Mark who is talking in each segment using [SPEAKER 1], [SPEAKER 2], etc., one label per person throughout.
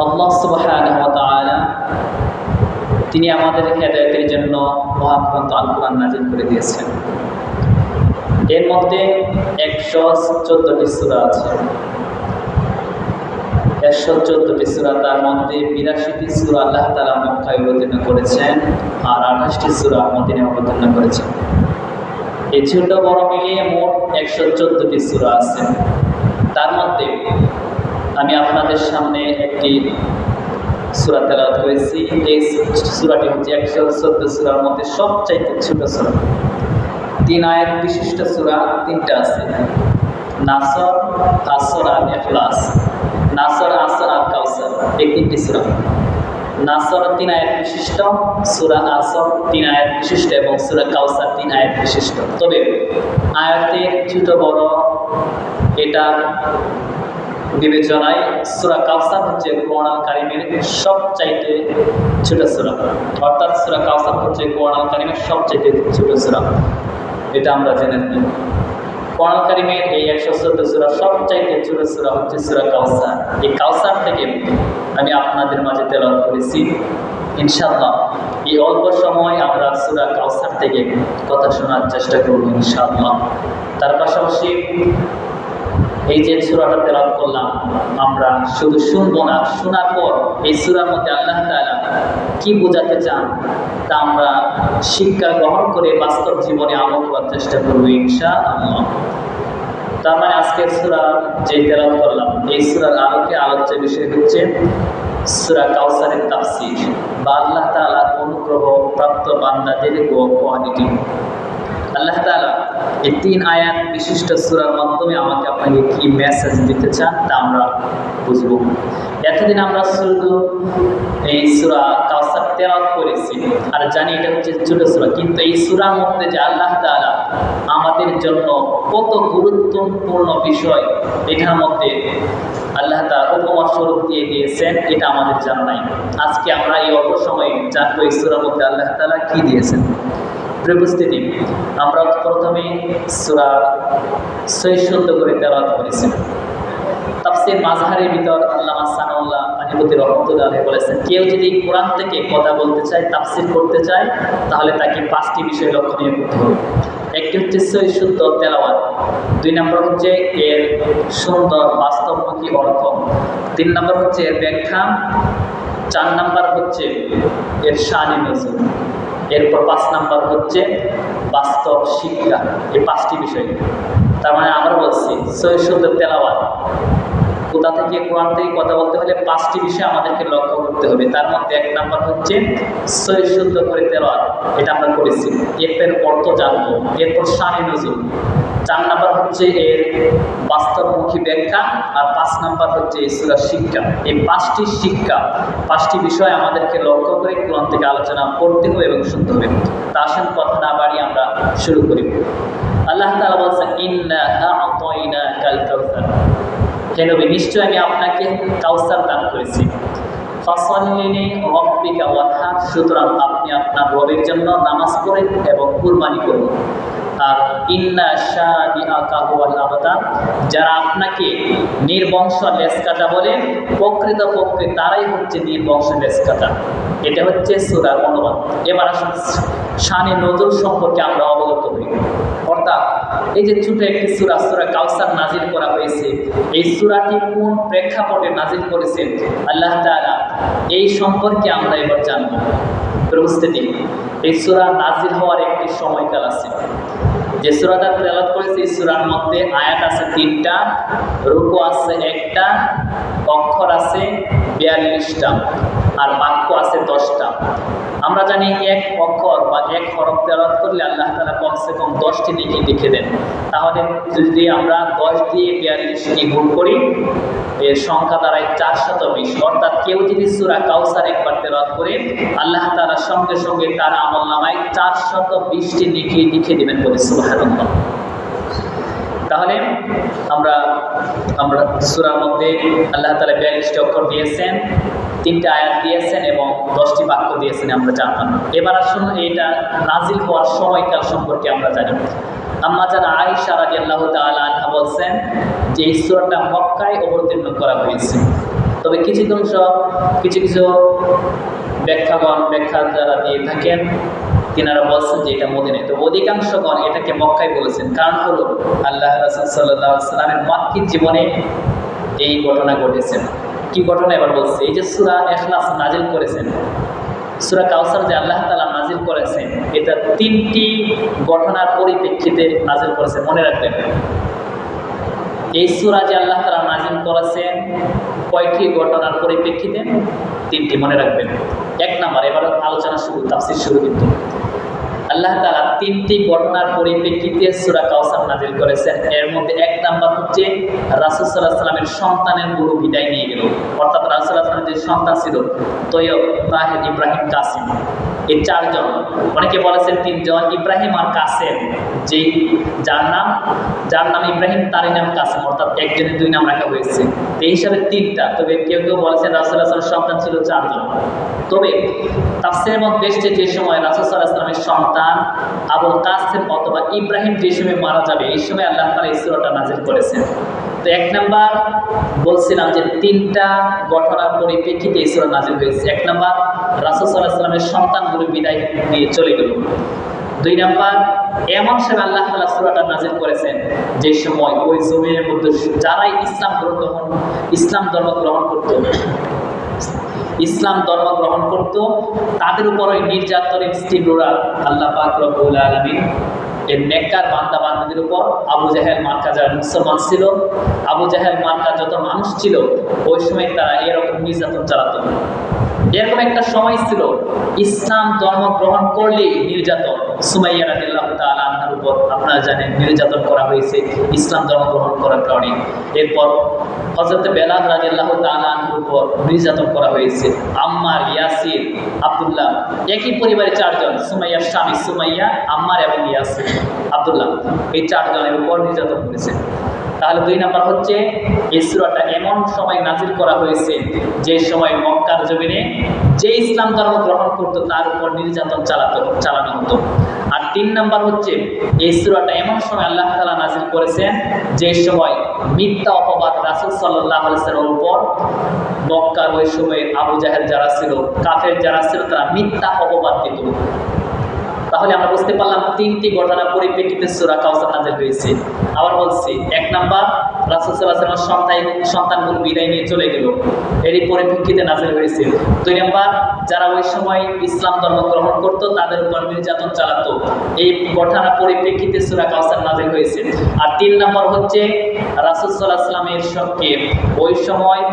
[SPEAKER 1] আল্লাহ সুবহানাহু ওয়া তাআলা তিনি আমাদের হেদায়েতের জন্য মহাগ্রন্থ আল কোরআন নাযিল করে দিয়েছেন। এর মধ্যে 114টি সূরা আছে। 114টি সূরা, তার মধ্যে 82টি সূরা আল্লাহ তাআলা মক্কায় অবতীর্ণ করেছেন আর 28টি সূরা মদিনায় অবতীর্ণ করেছেন। এই ছোট বড় মিলিয়ে মোট 114টি সূরা আছে। তার মধ্যে আমি আপনাদের সামনে একটি সূরা তেলাওয়াত করেছি। এই সূরাটি হচ্ছে 114 সূরার মধ্যে সবচাইতে ছোট সূরা। 3 আয়াত বিশিষ্ট সূরা 3টা আছে, নাসর, আসর আর ইখলাস। নাসর, আসর আর কাউসার, এই 3টি সূরা। নাসর 3 আয়াত বিশিষ্ট, সূরা আসর 3 আয়াত বিশিষ্ট এবং সূরা কাউসার 3 আয়াত বিশিষ্ট। তবে আয়াতের ছোট বড় এটা বিবেচনায় সূরা কাউসার হচ্ছে কোরআনুল কারীমের সবচাইতে ছোট সূরা, অর্থাৎ সূরা কাউসার হচ্ছে কোরআনুল কারীমের সবচাইতে ছোট সূরা। এটা আমরা জেনে নিই। কোরআনুল কারীমের এই 114 সূরা সবচাইতে ছোট সূরা হচ্ছে সূরা কাউসার। এই কাউসার থেকে আমি আপনাদের মাঝে তেলাওয়াত করেছি। ইনশাআল্লাহ এই অল্প সময় আমরা সূরা কাউসার থেকে কথা শোনার চেষ্টা করব ইনশাআল্লাহ। তার পাশাপাশি এই যে সূরাটা তেলাওয়াত করলাম, আমরা শুধু শুনবো না, শোনার পর এই সূরার মধ্যে আল্লাহ তাআলা কি বোঝাতে চান তা আমরা শিক্ষা গ্রহণ করে বাস্তব জীবনে আমল করার চেষ্টা করব ইনশাআল্লাহ। তার মানে আজকের সূরা যে তেলাওয়াত করলাম, এই সূরার আলোকে আলোচ্য বিষয় হচ্ছে সূরা কাউসারের তাফসীর বা আল্লাহ তাআলার অনুগ্রহ প্রাপ্ত বান্দাদের কোয়ালিটি। আল্লাহ তাআলা এই 3 আয়াত বিশিষ্ট সূরার মাধ্যমে আমাকে আপনাকে কি মেসেজ দিতে চান তা আমরা বুঝব। এতদিন আমরা শুধু এই সূরা কাউসার তেলাওয়াত করেছি আর জানি এটা হচ্ছে ছোট সূরা, কিন্তু এই সূরার মধ্যে যে আল্লাহ তাআলা আমাদের জন্য কত গুরুত্বপূর্ণ বিষয় এটার মধ্যে আল্লাহ তাআলা উপমা স্বরূপ দিয়ে দিয়েছেন, এটা আমাদের জানা নাই। আজকে আমরা এই অল্প সময়ে জানবো এই সূরার মধ্যে আল্লাহ তাআলা কি দিয়েছেন। উপস্থিতি, আমরা প্রথমে সূরা 66 করে তেলাওয়াত করেছি। তাফসীর মাযহারের ভিতর আল্লামা সানাউল্লাহ আনিবতী রহমাতুল্লাহ আলাইহি বলেছেন, কেউ যদি কোরআন থেকে কথা বলতে চায়, তাফসীর করতে চায়, তাহলে তাকে 5টি বিষয় লক্ষণীয় করতে হবে। একটি হচ্ছে সহি শুদ্ধ তেলাওয়াত, 2 নম্বর হচ্ছে এর সুন্দর বাস্তবমুখী অর্থ, 3 নম্বর হচ্ছে এর ব্যাখ্যা, 4 নম্বর হচ্ছে এর শানে নজুল, এরপর 5 নম্বর হচ্ছে বাস্তব শিক্ষা। এই 5টি বিষয়। তার মানে আমরা বলছি সহি শুদ্ধ তেলাওয়াত, কোথা থেকে কোরআন থেকে কথা বলতে হলে 5টি বিষয় আমাদেরকে লক্ষ্য করতে হবে। তার মধ্যে 1 নম্বর হচ্ছে সহি শুদ্ধ করে তেলাওয়াত, এটা আমরা করেছি। এর অর্থ জানবো, এরপর শানে নজুল, 4 নম্বর হচ্ছে এর বাস্তবমুখী ব্যাখ্যা, আর 5 নম্বর হচ্ছে এই সূরার শিক্ষা। এই 5টি শিক্ষা, 5টি বিষয় আমাদেরকে লক্ষ্য করে কোরআন থেকে আলোচনা করতে হবে এবং শুনতে হবে। তা আসেন কথা না বাড়িয়ে আমরা শুরু করি। আল্লাহ তাআলা বলেছেন, ইন্না আ'তাইনাকাল কাউসার, হে নবী নিশ্চয় আমি আপনাকে কাউসার দান করেছি। ফাসাল্লি লিরাব্বিকা ওয়ানহার, সুতরাং আপনি আপনার রবের জন্য নামাজ পড়েন এবং কুরবানি করুন। আর ইন্না শানিআকা হুয়াল আবতার, যারা আপনাকে নির্বংশ লেজকাটা বলে, প্রকৃতপক্ষে তারাই হচ্ছে নির্বংশ লেজকাটা। এটা হচ্ছে সূরার অনুবাদ। এবার আসুন শানে নজুল সম্পর্কে আমরা অবগত হই। অর্থাৎ এই যে ছোট একটি সূরা, সূরা কাউসার নাজিল করা হয়েছে, এই সূরাটি কোন প্রেক্ষাপটে নাজিল করেছেন আল্লাহ তাআলা, এই সম্পর্কে আমরা এবার জানব। উপস্থিতি, এই সূরা নাজিল হওয়ার একটি সময়কাল আছে। যে সূরাটা তেলাওয়াত করেছে এই সূরার মধ্যে আয়াত আছে 3টা, রুকু আছে 1টা, অক্ষর আছে 42টা আর বাক্য আছে 10টা। আমরা জানি এক অক্ষর বা এক হরফ তেলাওয়াত করলে আল্লাহ তাআলা কমসে কম 10টি নেকি লিখে দেন। তাহলে যদি আমরা 10 দিয়ে 42টি গুণ করি, এর সংখ্যা দাঁড়ায় 420। অর্থাৎ কেউ যদি সূরা কাউসার একবার তেলাওয়াত করে, আল্লাহ তাআলা সঙ্গে সঙ্গে তার আমলনামায় 420টি নেকি লিখে দিবেন বলে সুবহানাল্লাহ। তাহলে আমরা সূরার মধ্যে আল্লাহ তাআলা 42টি অক্ষর দিয়েছেন, 3টা আয়াত দিয়েছেন এবং 10টি বাক্য দিয়েছেন, আমরা জানলাম। এবার আসুন এটা নাজিল হওয়ার সময়কাল সম্পর্কে আমরা জানি। আম্মা জানা আয়েশা রাদিয়াল্লাহু তাআলা আনহা বলছেন যে এই সূরাটা মক্কায় অবতীর্ণ করা হয়েছে। তবে কিছু কিছু ব্যাখ্যা যারা দিয়ে থাকেন তিনারা বলছেন যে এটা মদিনায়। তো অধিকাংশগণ এটাকে মক্কায় বলেছেন। কারণ হলো আল্লাহ রাসূল সাল্লাল্লাহু আলাইহি ওয়াসাল্লামের মক্কি জীবনে এই ঘটনা ঘটেছে। কি ঘটনা এবার বলছি। এই যে সূরা ইখলাস নাজিল করেছেন, সূরা কাউসার যে আল্লাহ তাআলা নাজিল করেছেন, এটা 3টি ঘটনার পরিপ্রেক্ষিতে নাজিল করেছেন, মনে রাখবেন। এই সূরা যে আল্লাহ তাআলা নাজিল করেছেন কয়টি ঘটনার পরিপ্রেক্ষিতে? 3টি, মনে রাখবেন। 1 নাম্বার, এবার আলোচনা শুরু, তাফসীর শুরু। কিন্তু আল্লাহ তাআলা 3টি ঘটনার পরিপ্রেক্ষিতে সূরা কাউসার নাজিল করেছেন। এর মধ্যে 1 নাম্বার হচ্ছে রাসূল সাল্লাল্লাহু আলাইহি ওয়াসাল্লামের সন্তানের গুরু বিদায় নিয়ে গেল। অর্থাৎ রাসূল সাল্লাল্লাহু আলাইহি ওয়াসাল্লামের যে সন্তান ছিল তৈয়ব, তাহের, ইব্রাহিম, কাসিম, এই 4 জন। অনেকে বলেছেন 3 জন, ইব্রাহিম আর কাসেম, যার নাম ইব্রাহিম তারই নাম কাসেম, অর্থাৎ একজনের 2 নাম রাখা হয়েছে। তো এই হিসাবে 3টা। তবে কেউ বলেছেন রাসূল সাল্লাল্লাহু আলাইহি ওয়াসাল্লামের সন্তান ছিল 4 জন। তবে তাফসীরের মধ্যে এসেছে যে সময় রাসূল সাল্লাল্লাহু আলাইহি ওয়াসাল্লামের সন্তান আবুল কাসেম অথবা ইব্রাহিম যে সময় মারা যাবে, এই সময় আল্লাহ তাআলা এই সূরাটা নাযিল করেছেন। তো 1 নাম্বার বলছিলাম যে 3টা ঘটনার পরিপ্রেক্ষিতে এই সূরা নাযিল হয়েছে। 1 নাম্বার, রাসূল সাল্লাল্লাহু আলাইহি ওয়াসাল্লামের সন্তানগুলো বিদায় নিয়ে চলে গেল। 2 নাম্বার, এমন সময় আল্লাহ তাআলা সূরাটা নাযিল করেছেন যে সময় ওই জমিনের মধ্যে যারাই ইসলাম ধর্ম গ্রহণ করত তাদের উপর ওই নির্যাতনের তীব্রতা আল্লাহ পাক রব্বুল আলামিন এই নেককার বান্দা বান্দাদের উপর, আবু জাহেল মার্কা যারা মুসলমান ছিল, আবু জাহেল মার্কা যত মানুষ ছিল, ওই সময় তারা এরকম নির্যাতন চালাতো। এরকম একটা সময় ছিল ইসলাম ধর্ম গ্রহণ করলেই নির্যাতন। সুমাইয়া রাদিয়াল্লাহু তাআলা আনহার উপর আপনারা জানেন নির্যাতন করা হয়েছে ইসলাম ধর্ম গ্রহণ করার কারণে। এরপর হযরত বেলাল রাদিয়াল্লাহু তাআলা আনহুর উপর নির্যাতন করা হয়েছে। আম্মার, ইয়াসির, আব্দুল্লাহ, একই পরিবারে 4 জন, সুমাইয়ার স্বামী সুমাইয়া, আম্মার এবং ইয়াসির, আব্দুল্লাহ, এই 4 জনের উপর নির্যাতন করেছে। তাহলে 2 নাম্বার হচ্ছে এই সূরাটা এমন সময় নাযিল করা হয়েছে যে সময় মক্কার জমিনে যে ইসলাম ধর্ম গ্রহণ করতো তার উপর নির্যাতন চালানো হতো। আর 3 নাম্বার হচ্ছে এই সূরাটা এমন সময় আল্লাহ তাআলা নাযিল করেছেন যে সময় মিথ্যা অপবাদ রাসূল সাল্লাল্লাহু আলাইহি ওয়াসাল্লামের উপর মক্কার ওই সময় আবু জাহেল যারা ছিল, কাফের যারা ছিল, তারা মিথ্যা অপবাদ দিত। তাহলে আমরা বুঝতে পারলাম 3টি ঘটনার পরিপ্রেক্ষিতে সূরা কাউসার নাযিল হয়েছে। আবার বলছি, 1 নাম্বার, রাসূল সাল্লাল্লাহু আলাইহি ওয়াসাল্লামের সন্তানগুলো বিদায় নিয়ে চলে গেল, এরই পরিপ্রেক্ষিতে নাযিল হয়েছে। 2 নাম্বার, যারা ওই সময় ইসলাম ধর্ম গ্রহণ করত তাদের উপর নির্যাতন চালাতো, এই ঘটনার পরিপ্রেক্ষিতে সূরা কাউসার নাযিল হয়েছে। আর 3 নাম্বার হচ্ছে রাসূল সাল্লাল্লাহু আলাইহি ওয়াসাল্লামের সঙ্গে ওই সময়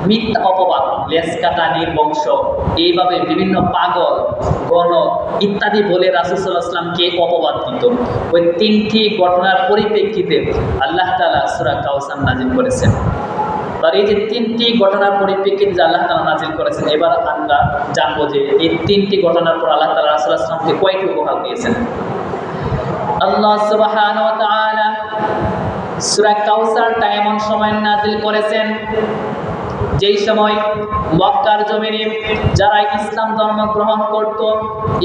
[SPEAKER 1] মিথ্যা অপবাদ, লেজ কাটা, নির্বংশ, এইভাবে বিভিন্ন পাগল, গণক ইত্যাদি বলে রাসূল সাল্লাল্লাহু আলাইহি ওয়াসাল্লামকে অপবাদ দিত। ওই 3টি ঘটনার পরিপ্রেক্ষিতে আল্লাহ তাআলা সূরা কাউসার নাযিল করেছেন। আর এই যে 3টি ঘটনার পরিপ্রেক্ষিতে আল্লাহ তাআলা নাযিল করেছেন, এবার আমরা জানবো যে এই 3টি ঘটনার পর আল্লাহ তাআলা রাসূল সাল্লাল্লাহু আলাইহি ওয়াসাল্লামকে কয়টি উপহার দিয়েছেন। আল্লাহ সুবহানাহু ওয়া তাআলা সূরা কাউসারটা এমন সময় নাযিল করেছেন যেই সময় মক্কার জমিনে যারা ইসলাম ধর্ম গ্রহণ করত,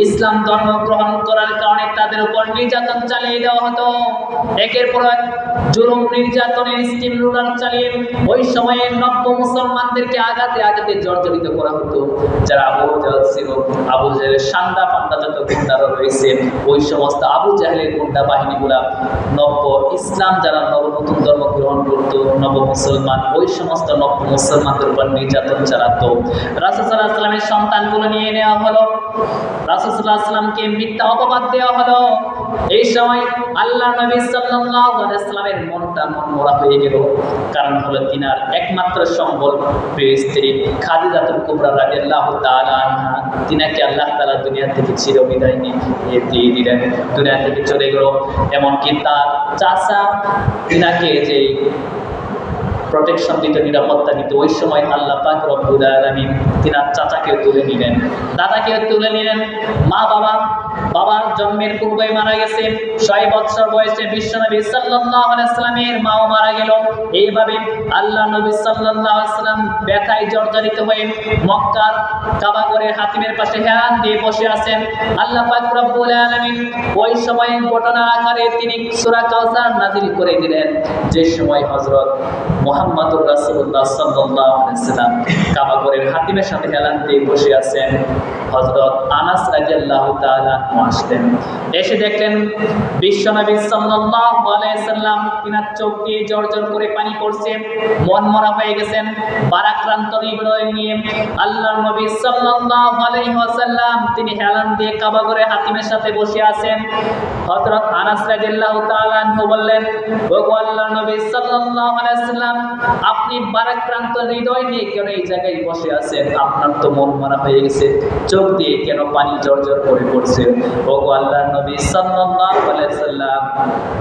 [SPEAKER 1] ইসলাম ধর্ম গ্রহণ করার কারণে তাদের উপর নির্যাতন চালিয়ে দেওয়া হতো। একের পর এক জুলুম নির্যাতনের স্টিম রোলার চালিয়ে ওই সময়ে নব্য মুসলমানদেরকে আঘাতে জর্জরিত করা হতো। যারা আবু জাহেল ছিল, আবু জাহেলের সান্ডা পান্ডা যত গুন্ডারা রয়েছে, ওই সমস্ত আবু জাহেলের গুন্ডা বাহিনীগুলা নব্য ইসলাম যারা নতুন ধর্ম গ্রহণ করত, নব মুসলমান, ওই সমস্ত নব্য মুসলমানদের উপর নির্যাতন চালাতো। রাসূল সাল্লাল্লাহু আলাইহি ওয়াসাল্লামের সন্তানগুলো নিয়ে নেওয়া হলো, রাসূল সাল্লাল্লাহু আলাইহি ওয়াসাল্লামকে মিথ্যা অপবাদ দেওয়া হলো। এই সময় আল্লাহ নবী সাল্লাল্লাহু আলাইহি ওয়াসাল্লামের মনটা মনমরা হয়ে গেল। কারণ হলো তিনার একমাত্র সম্বল প্রিয় স্ত্রী খাদিজাতুল কুবরা রাদিয়াল্লাহু তাআলা আনহা, তিনাকে আল্লাহ তাআলা দুনিয়া থেকে চিরবিদায় নিয়ে দিয়ে দিলেন, দুনিয়া থেকে চলে গেল। এমনকি তার চাচা তিনাকে যে প্রোটেকশন দিত, নিরাপত্তা দিত, ওই সময় আল্লাহ পাক রব্বুল আলামিন তিনার চাচাকেও তুলে নিলেন, দাদাকেও তুলে নিলেন। বাবার জন্মের পূর্বে মারা গেছে, 6 বছর বয়সে বিশ্বনবী সাল্লাল্লাহু আলাইহি ওয়াসাল্লামের মাও মারা গেল। এইভাবে আল্লাহ নবী সাল্লাল্লাহু আলাইহি ওয়াসাল্লাম ব্যথায় জর্জরিত হয়ে মক্কার কাবা ঘরের হাতিমের পাশে হেলান দিয়ে বসে আছেন। আল্লাহ পাক রব্বুল আলামিন ওই সময় ঘটনা আকারে তিনি সূরা কাউসার নাযিল করে দিলেন, যে সময় হযরত মুহাম্মাদুর রাসূলুল্লাহ সাল্লাল্লাহু আলাইহি ওয়াসাল্লাম কাবা ঘরের হাতিমের সাথে হেলান দিয়ে বসে আছেন। হযরত আনাস রাদিয়াল্লাহু তাআলা আসলেন, এসে দেখলেন বিশ্বনবী সাল্লাল্লাহু আলাইহি ওয়াসাল্লাম তিনার চোখ দিয়ে জর্জর করে পানি পড়ছে, মন মরা হয়ে গেছেন, ভারাক্রান্ত হৃদয় নিয়ে আল্লাহর নবী সাল্লাল্লাহু আলাইহি ওয়াসাল্লাম তিনি হেলান দিয়ে কাবা ঘরে হাতিমের সাথে বসে আছেন। হযরত আনাস রাদিয়াল্লাহু তাআলা বললেন, ওগো আল্লাহর নবী সাল্লাল্লাহু আলাইহি ওয়াসাল্লাম, আপনি ভারাক্রান্ত হৃদয় নিয়ে কেন এই জায়গায় বসে আছেন? আপনার তো মন মরা হয়ে গেছে, চোখ দিয়ে কেন পানি জর্জর করে পড়ছে? ওগো আল্লাহর নবী সাল্লাল্লাহু আলাইহি ওয়াসাল্লাম,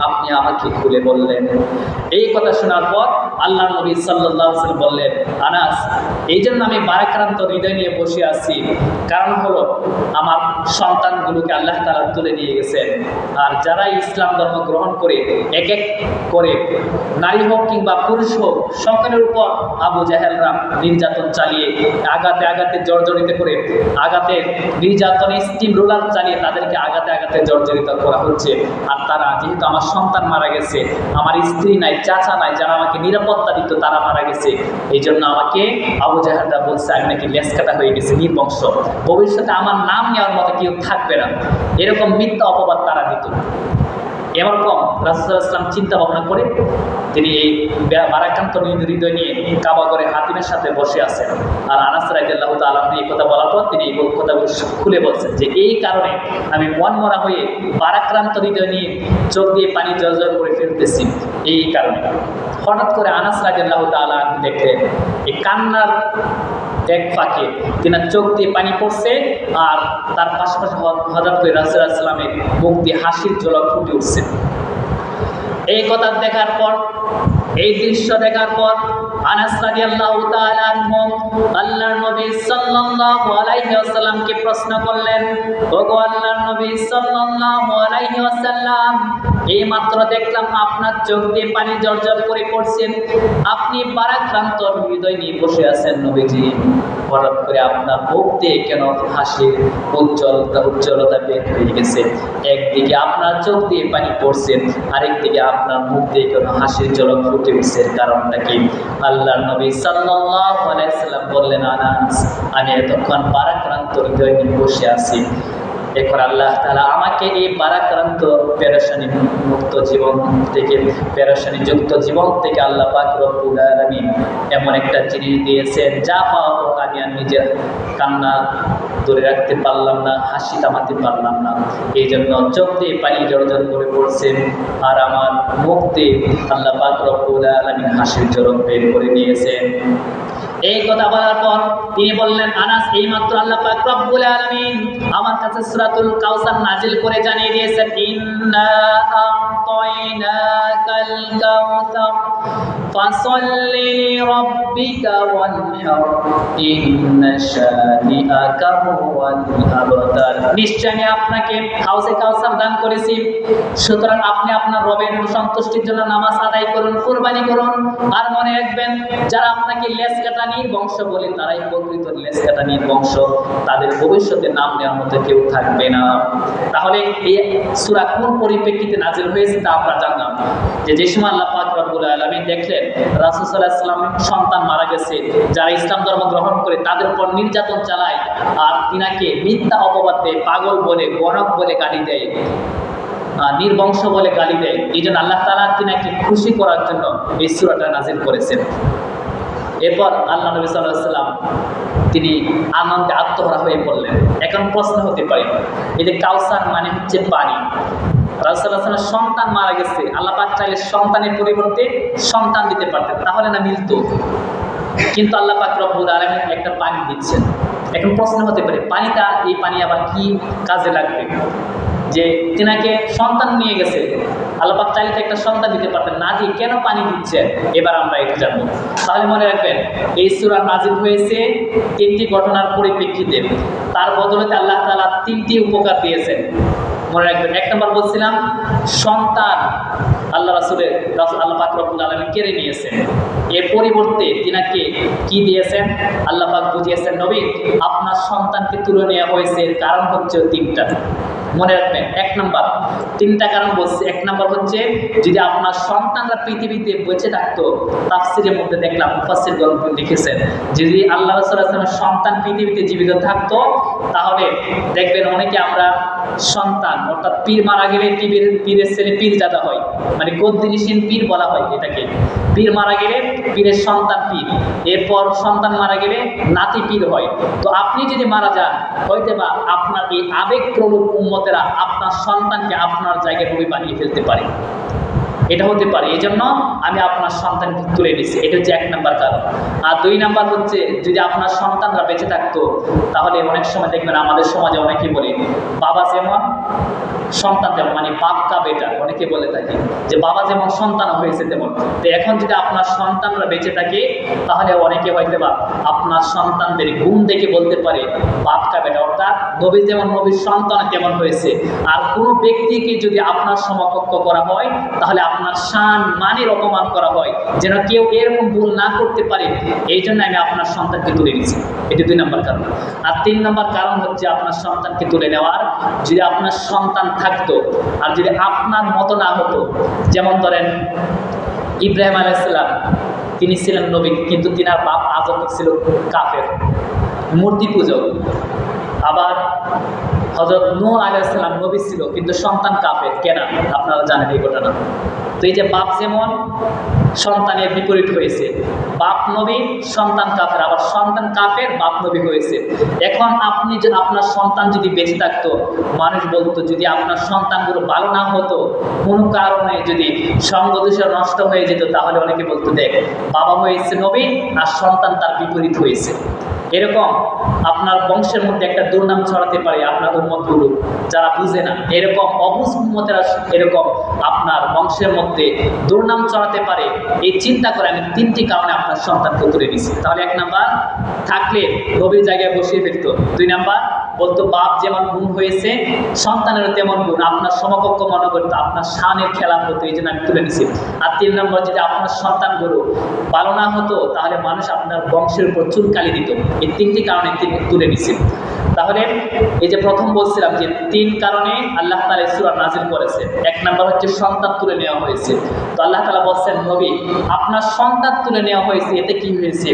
[SPEAKER 1] আপনি আমাকে খুলে বললেন। এই কথা শোনার পর আল্লাহর নবী সাল্লাল্লাহু আলাইহি ওয়াসাল্লাম বললেন, আনাস, এই জন্য আমি ভারাক্রান্ত হৃদয় নিয়ে বসে আছি, কারণ হলো আমার সন্তানগুলোকে আল্লাহ তাআলা তুলে নিয়ে গেছেন। আর যারা ইসলাম ধর্ম গ্রহণ করে এক এক করে নারী হোক কিংবা পুরুষ হোক সকলের উপর আবু জাহেলরা নির্যাতন চালিয়ে আঘাতে আঘাতে জর্জরিত করে আঘাতে নির্যাতনে স্টিম রোলার চালিয়ে তাদেরকে আঘাতে আঘাতে জর্জরিত করা হচ্ছে। আর তারা যেহেতু আমার সন্তান মারা গেছে, আমার স্ত্রী নাই, চাচা নাই, যারা আমাকে নিরাপত্তা দিত তারা মারা গেছে, এই জন্য আমাকে আবু জাহেলরা বলছে আমি নাকি লেজ কাটা হয়ে গেছি, নির্বংশ, ভবিষ্যতে আমার নাম নেওয়ার মতো কেউ থাকবে না, এরকম মিথ্যা অপবাদ তারা দিত। এরকম রাসূলুল্লাহ সাল্লাল্লাহু আলাইহি ওয়াসাল্লাম চিন্তা ভাবনা করে তিনি এই ভারাক্রান্ত হৃদয় নিয়ে কাবা ঘরে হাতিমের সাথে বসে আছেন। আর আনাস রাদিয়াল্লাহু তাআলা এই কথা বলার পর তিনি এই কথাগুলো খুলে বলছেন যে এই কারণে আমি মন মরা হয়ে ভারাক্রান্ত হৃদয় নিয়ে চোখ দিয়ে পানি জর্জর করে ফেলতেছি, এই কারণে। হঠাৎ করে আনাস রাদিয়াল্লাহু তাআলা দেখলেন এই কান্নার এক ফাঁকে তিনার চোখ দিয়ে পানি পড়ছে, আর তার পাশাপাশি হঠাৎ করে রাসূলুল্লাহ সাল্লাল্লাহু আলাইহি ওয়াসাল্লামের মুখ দিয়ে হাসির ঝলক ফুটে উঠছে। এই কথা দেখার পর, এই দৃশ্য দেখার পর আনাস রাদিয়াল্লাহু তাআলা আনহু আল্লাহর নবী সাল্লাল্লাহু আলাইহি ওয়াসাল্লামকে প্রশ্ন করলেন, ওগো আল্লাহর নবী সাল্লাল্লাহু আলাইহি ওয়াসাল্লাম, এই মাত্র দেখলাম আপনার চোখ দিয়ে পানি জর্জর করে পড়ছেন, আপনি ভারাক্রান্ত হৃদয় নিয়ে বসে আছেন নবীজি, হঠাৎ করে আপনার মুখ দিয়ে কেন হাসির উজ্জ্বলতা বের হয়ে গেছে? একদিকে আপনার চোখ দিয়ে পানি পড়ছে, আরেকদিকে আপনার মুখ দিয়ে কেন হাসির ঝলক ফুটে উঠছে, কারণটা কি? আল্লাহর নবী সাল্লাল্লাহু আলাইহি ওয়াসাল্লাম বললেন, আনাস, আমি এতক্ষণ ভারাক্রান্ত হৃদয় নিয়ে বসে আছি, এখন আল্লাহ তাআলা আমাকে এই ভারাক্রান্ত পেরেশানি মুক্ত জীবন থেকে, পেরেশানি যুক্ত জীবন থেকে আল্লাহ পাক রব্বুল আলামিন এমন একটা জিনিস দিয়েছেন যা পাওয়ার পর আমি আর নিজের কান্না ধরে রাখতে পারলাম না, হাসি থামাতে পারলাম না, এই জন্য চোখ দিয়ে পানি জর্জর করে পড়ছেন, আর আমার মুখ দিয়ে আল্লাহ পাক রব্বুল আলামিন হাসির ঝলক বের করে নিয়েছেন। এই কথা বলার পর তিনি বললেন, আনাস, এই মাত্র আল্লাহ পাক রব্বুল আলামিন আমার কাছে সূরাতুল কাউসার নাজিল করে জানিয়ে দিয়েছেন, ইন্না আ'তাইনাকাল কাউসার ফাসাল্লি লিরাব্বিকা ওয়ানহার ইন্না শানিআকা হুয়াল আবতার। নিশ্চয় আমি আপনাকে হাউজে কাউসার দান করেছি, সুতরাং আপনি আপনার রবের সন্তুষ্টির জন্য নামাজ আদায় করুন, কুরবানি করুন, আর মনে রাখবেন যারা আপনাকে লেজ কাটা বংশ বলে তারাই প্রকৃত লেজ কাটা বংশ, তাদের ভবিষ্যতে নাম নেওয়ার মতো কেউ থাকবে না। তাহলে এই সূরা কোন পরিপ্রেক্ষিতে নাজিল হয়েছে তা আমরা জানলাম, যে সময় আল্লাহ পাক রব্বুল আলামিন দেখলেন রাসূল সাল্লাল্লাহু আলাইহি ওয়াসাল্লামের সন্তান মারা গেছে, যারা ইসলাম ধর্ম গ্রহণ করে তাদের উপর নির্যাতন চালায়, আর তিনাকে মিথ্যা অপবাদ দেয়, পাগল বলে, গণক বলে গালি দেয়, নির্বংশ বলে গালি দেয়, এই জন্য আল্লাহ তাআলা তিনাকে খুশি করার জন্য এই সূরাটা নাজিল করেছেন। এরপর আল্লাহ নবী সাল্লাল্লাহু আলাইহি ওয়াসাল্লাম তিনি আনন্দে আত্মহারা হয়ে পড়লেন। এখন প্রশ্ন হতে পারে, এই যে কাউসার মানে হচ্ছে পানি, রাসূলুল্লাহ সাল্লাল্লাহু আলাইহি ওয়াসাল্লাম সন্তান মারা গেছে, আল্লাহ পাক চাইলে সন্তানের পরিবর্তে সন্তান দিতে পারতেন, তাহলে না মিলতো, কিন্তু আল্লাহ পাক রব্বুল আলামিন একটা পানি দিচ্ছেন। এখন প্রশ্ন হতে পারে, পানিটা, এই পানি আবার কি কাজে লাগবে? যে তিনাকে সন্তান নিয়ে গেছে, আল্লাহ পাক চাইলে একটা সন্তান দিতে পারতেন, না দিয়ে কেন পানি দিচ্ছেন? এবার আমরা এটা জানবো। তাহলে মনে রাখবেন, এই সূরা নাজিল হয়েছে 3টি ঘটনার পরিপ্রেক্ষিতে, তার বদলতে আল্লাহ তাআলা 3টি উপকার দিয়েছেন। মনে রাখবেন, 1 নম্বর বলছিলাম সন্তান আল্লাহ পাক রব্বুল আলামিন কেড়ে নিয়েছেন, এর পরিবর্তে তিনাকে কি দিয়েছেন? আল্লাহ পাক বুঝিয়েছেন, নবী, আপনার সন্তানকে তুলে নেওয়া হয়েছে, এর কারণ হচ্ছে 3টা। মনে রাখবেন। 1 নাম্বার, 3টা কারণ বলছি। 1 নাম্বার হচ্ছে যদি আপনার সন্তানরা পৃথিবীতে বেঁচে থাকতো, তাফসীরের মধ্যে দেখলাম মুফাসসিরগণ লিখেছেন যদি আল্লাহ রাসূল সাল্লাল্লাহু আলাইহি ওয়াসাল্লামের সন্তান পৃথিবীতে জীবিত থাকতো, তাহলে দেখবেন অনেকে আমরা সন্তান অর্থাৎ পীর মারা গেলে পীরের ছেলে পীরজাদা হয়, মানে গদ্দিনীশীন পীর বলা হয় এটাকে। পীর মারা গেলে পীরের সন্তান পীর, এরপর সন্তান মারা গেলে নাতি পীর হয়। তো আপনি যদি মারা যান, হয়তো বা আপনার এই আবেগপ্রবণ উম্মতেরা আপনার সন্তানকে আপনার জায়গায় নবী বানিয়ে ফেলতে পারে, এটা হতে পারে। এই জন্য আমি আপনার সন্তানকে তুলে নিচ্ছি, এটা হচ্ছে 1 নাম্বার কারণ। আর 2 নাম্বার হচ্ছে যদি আপনার সন্তানরা বেঁচে থাকতো, তাহলে অনেক সময় দেখবেন আমাদের সমাজে অনেকে বলে বাবা যেমন সন্তান তেমন, মানে বাপ কা বেটা অনেকে বলে থাকে যে বাবা যেমন সন্তান হয়েছে তেমন। তো এখন যদি আপনার সন্তানরা বেঁচে থাকে, তাহলে অনেকে হয়তো বা আপনার সন্তানদের গুণ দেখে বলতে পারে বাপ কা বেটা, অর্থাৎ নবী যেমন নবীর সন্তান তেমন হয়েছে। আর কোনো ব্যক্তিকে যদি আপনার সমকক্ষ করা হয়, তাহলে আপনার শান মানের অপমান করা হয়, যেন কেউ এরকম ভুল না করতে পারে। এই জন্য আমি আপনার সন্তানকে তুলে নিয়েছি, এটি 2 নাম্বার কারণ। আর 3 নাম্বার কারণ হচ্ছে আপনার সন্তানকে তুলে নেওয়ার, যদি আপনার সন্তান থাকতো আর যদি আপনার মতো না হতো, যেমন ধরেন ইব্রাহিম আলাইহিস সালাম, তিনি ছিলেন নবী, কিন্তু তিনার বাপ আজম ছিল কাফের, মূর্তি পূজক। আবার হযরত নূহ আলাইহিস সালাম নবী ছিল, কিন্তু সন্তান কাফের। কেন? আপনারা জানেন এই ঘটনা। তো এই যে বাপ যেমন সন্তানের বিপরীত হয়েছে, বাপ নবী সন্তান কাফের, আবার সন্তান কাফের বাপ নবী হয়েছে। এখন আপনি যে আপনার সন্তান যদি বেঁচে থাকতো, মানুষ বলতো যদি আপনার সন্তানগুলো ভালো না হতো, কোনো কারণে যদি সঙ্গ দূষণ নষ্ট হয়ে যেত, তাহলে অনেকে বলতো দেখ বাবা হয়েছে নবী আর সন্তান তার বিপরীত হয়েছে। এরকম আপনার বংশের মধ্যে একটা দুর্নাম ছড়াতে পারে আপনার উম্মতগুলো যারা বুঝে না। এরকম অবুঝ উম্মতেরা এরকম আপনার বংশের মধ্যে দুর্নাম ছড়াতে পারে, এই চিন্তা করে আমি 3টি কারণে আপনার সন্তানকে তুলে দিচ্ছি। তাহলে 1 নাম্বার, থাকলে নবীর জায়গায় বসিয়ে ফেলত। 2 নাম্বার, বলতো বাপ যেমন গুণ হয়েছে সন্তানেরও তেমন গুণ, আপনার সমকক্ষ মনে করতো, আপনার শানের খেলা হতো, এই জন্য আমি তুলে নিছি। আর 3 নম্বর, যদি আপনার সন্তানগুলো ভালো না হতো, তাহলে মানুষ আপনার বংশের উপর চুলকালি দিত। এই 3টি কারণে তুলে নিছি। তাহলে এই যে প্রথম বলছিলাম যে 3 কারণে আল্লাহ তাআলা এই সূরা নাযিল করেছে। 1 নাম্বার হচ্ছে সন্তান তুলে নেওয়া হয়েছে। তো আল্লাহ তাআলা বলছেন নবী আপনার সন্তান তুলে নেওয়া হয়েছে, এতে কি হয়েছে?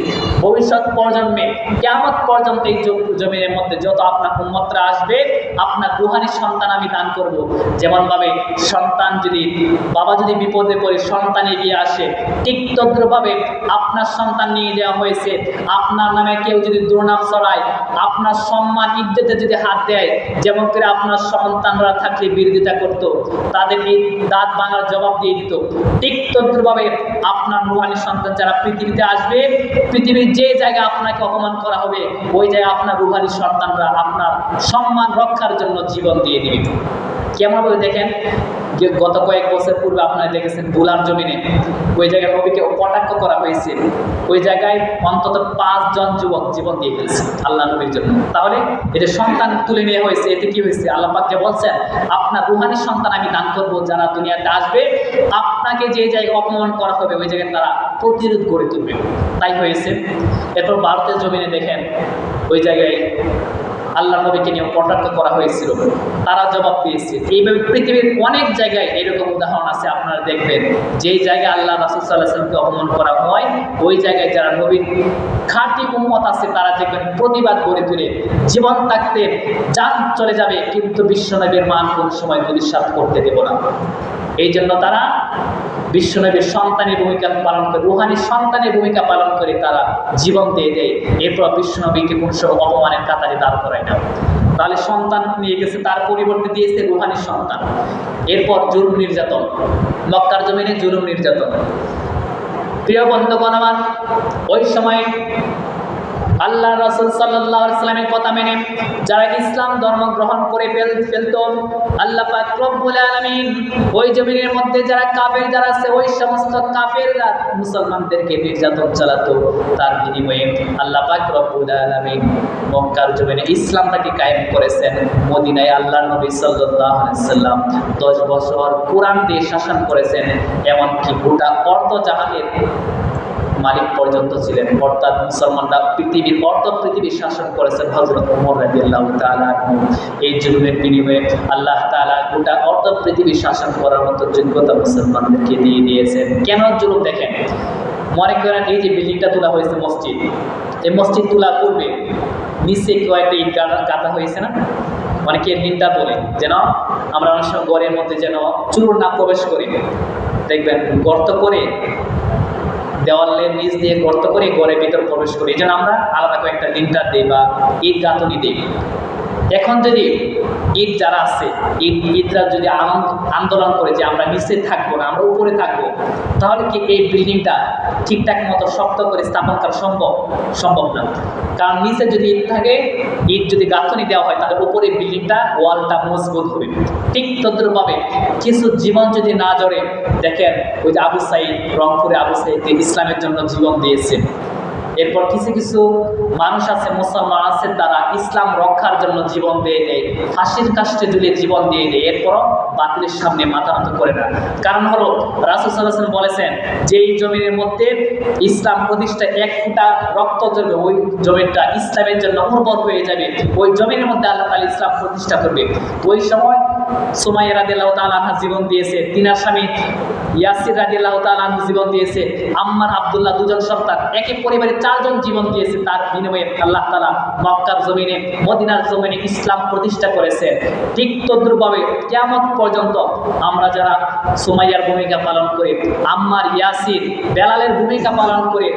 [SPEAKER 1] ভবিষ্যৎ প্রজন্মে কিয়ামত পর্যন্ত এই জমিনের মধ্যে যত আপনার উম্মতরা আসবে, আপনার রূহানি সন্তান আমি দান করব। যেমনভাবে সন্তান যদি বাবা যদি বিপদে পড়ে সন্তান এগিয়ে আসে, ঠিক তদ্রুপভাবে আপনার সন্তান নিয়ে যাওয়া হয়েছে। আপনার নামে কেউ যদি দুর্নাম ছড়ায়, আপনার সম্মান ইজ্জতে যদি হাত দেয়, যেমন করে আপনার সন্তানরা থাকলে বিরোধিতা করত, তাদেরকে দাঁত ভাঙার জবাব দিয়ে দিত, ঠিক তদ্রুপভাবে আপনার রূহানি সন্তান যারা পৃথিবীতে আসবে, পৃথিবীর যে জায়গায় আপনাকে অপমান করা হবে, ওই জায়গায় আপনার রূহানি সন্তানরা আপনার সম্মান রক্ষার জন্য জীবন দিয়ে দিবে। কেমনভাবে দেখেন, যে গত কয়েক বছর পূর্বে আপনারা দেখেছেন বুলার জমিনে ওই জায়গায় নবীকে কটাক্ষ করা হয়েছে, ওই জায়গায় অন্তত 5 জন যুবক জীবন দিয়ে ফেলছে আল্লাহ নবীর জন্য। তাহলে এটা সন্তান তুলে নেওয়া হয়েছে, এতে কি হয়েছে? আল্লাহ পাক বলছেন আপনার রূহানি সন্তান আমি দান করব, যারা দুনিয়াতে আসবে আপনাকে যে জায়গায় অপমান করা হবে ওই জায়গায় তারা প্রতিরোধ গড়ে তুলবে। তাই হয়েছে। এরপর ভারতের জমিনে দেখেন ওই জায়গায় আল্লাহ নবীকে নিয়ে কটাক্ষ করা হয়েছিল, তারা জবাব দিয়েছে। এইভাবে পৃথিবীর অনেক জায়গায় এরকম উদাহরণ আছে, আপনারা দেখবেন যেই জায়গায় আল্লাহ রাসূল সাল্লাল্লাহু আলাইহি ওয়াসাল্লামকে অপমান করা হয়, ওই জায়গায় যারা নবীর খাঁটি উম্মত আছে তারা দেখবেন প্রতিবাদ গড়ে তুলে জীবন থাকতে জান চলে যাবে, কিন্তু বিশ্বনবীর মান কোন সময় প্রতিষ্ঠা করতে দেব না। এই জন্য তারা বিশ্বনবীর সন্তানের ভূমিকা পালন করে, রূহানি সন্তানের ভূমিকা পালন করে তারা জীবন দিয়ে দেয়। এরপর বিশ্বনবীকে কোন সময় অপমানের কাতারে দাঁড় করায় না। তাহলে সন্তান নিয়ে গেছে, তার পরিবর্তে দিয়েছে রূহানি সন্তান। এরপর জুলুম নির্যাতন, মক্কার জমিনে জুলুম নির্যাতন। প্রিয় বন্ধুগণ আমার, ওই সময় আল্লাহ রাসূল সাল্লাল্লাহু আলাইহি ওয়াসাল্লামের কথা মেনে যারা ইসলাম ধর্ম গ্রহণ করে ফেলতো, আল্লাহ পাক রব্বুল আলামিন ওই জমিনের মধ্যে যারা কাফের যারা আছে, ওই সমস্ত কাফেররা মুসলমানদেরকে নির্যাতন চালাতো। তার বিনিময়ে আল্লাহ পাক রব্বুল আলামিন মক্কার জমিনে ইসলামটাকে কায়েম করেছেন। মদিনায় আল্লাহর নবী সাল্লাল্লাহু আলাইহি ওয়াসাল্লাম 10 বছর কোরআন দিয়ে শাসন করেছেন। এমনকি গোটা অর্ধ জাহানের মালিক পর্যন্ত ছিলেন, অর্থাৎ মুসলমানরা পৃথিবীর পৃথিবীর শাসন করেছেন হযরত ওমর রাদিয়াল্লাহু তাআলা আনহু। এই জুলুমের বিনিময়ে আল্লাহ তাআলা গোটা পৃথিবীর শাসন করার মতো যোগ্যতা মুসলমানদেরকে দিয়ে দিয়েছেন। কেন জুলুম দেখেন, মনে করেন এই যে বিল্ডিংটা তোলা হয়েছে মসজিদ, এই মসজিদ তোলার পূর্বে নিচে কয়েকটা ইট গাঁথা হয়েছে না? অনেকে লিন্টার বলে, যেন আমরা অনেক সময় ঘরের মধ্যে যেন চুর না প্রবেশ করি, দেখবেন গর্ত করে দেওয়ালের নিচ দিয়ে গর্ত করে ঘরের ভিতর প্রবেশ করি, এই জন্য আমরা আলাদা কয়েকটা লিন্টার দিই বা ইট গাঁথনি দিই। এখন যদি ঈদ যারা আছে ঈদরা যদি আন্দোলন করে যে আমরা নিচে থাকবো না, আমরা উপরে থাকবো, তাহলে কি এই বিল্ডিংটা ঠিকঠাক মতো শক্ত করে স্থাপন করা সম্ভব না। কারণ নিচে যদি ঈদ থাকে, ঈদ যদি গাঁথনি দেওয়া হয়, তাহলে উপরে বিল্ডিংটা ওয়ালটা মজবুত হবে। ঠিক তদ্রুপভাবে কিছু জীবন যদি না জড়ে, দেখেন ওই যে আবু সাঈদ, রংপুরে আবু সাঈদ ইসলামের জন্য জীবন দিয়েছে। এরপর কিছু কিছু মানুষ আছে, মুসলমান আছে, তারা ইসলাম রক্ষার জন্য জীবন দিয়ে দেয়, ফাঁসির কাস্টে ঝুলিয়ে জীবন দিয়ে দেয়, এরপরও বাতিলের সামনে মাথা নত করে না। কারণ হলো রাসূল সাল্লাল্লাহু আলাইহি ওয়াসাল্লাম বলেছেন, যেই জমিনের মধ্যে ইসলাম প্রতিষ্ঠা এক ফোঁটা রক্ত ঝরবে, ওই জমিটা ইসলামের জন্য উর্বর হয়ে যাবে, ওই জমিনের মধ্যে আল্লাহ তাআলা ইসলাম প্রতিষ্ঠা করবে। ওই সময় সুমাইয়া রাদিয়াল্লাহু তাআলা আনহা জীবন দিয়েছে, তিনার স্বামী ইয়াসির রাদিয়াল্লাহু তাআলা আনহু জীবন দিয়েছে, আম্মার আব্দুল্লাহ দুজন সন্তান, একই পরিবারে 4 জন জীবন দিয়েছে। তার বিনিময়ে আল্লাহ তাআলা মক্কার জমিনে, মদিনার জমিনে ইসলাম প্রতিষ্ঠা করেছে। ঠিক তদ্রুপভাবে কিয়ামত পর্যন্ত আমরা যারা সুমাইয়ার ভূমিকা পালন করে, আম্মার, ইয়াসির, বেলালের ভূমিকা পালন করে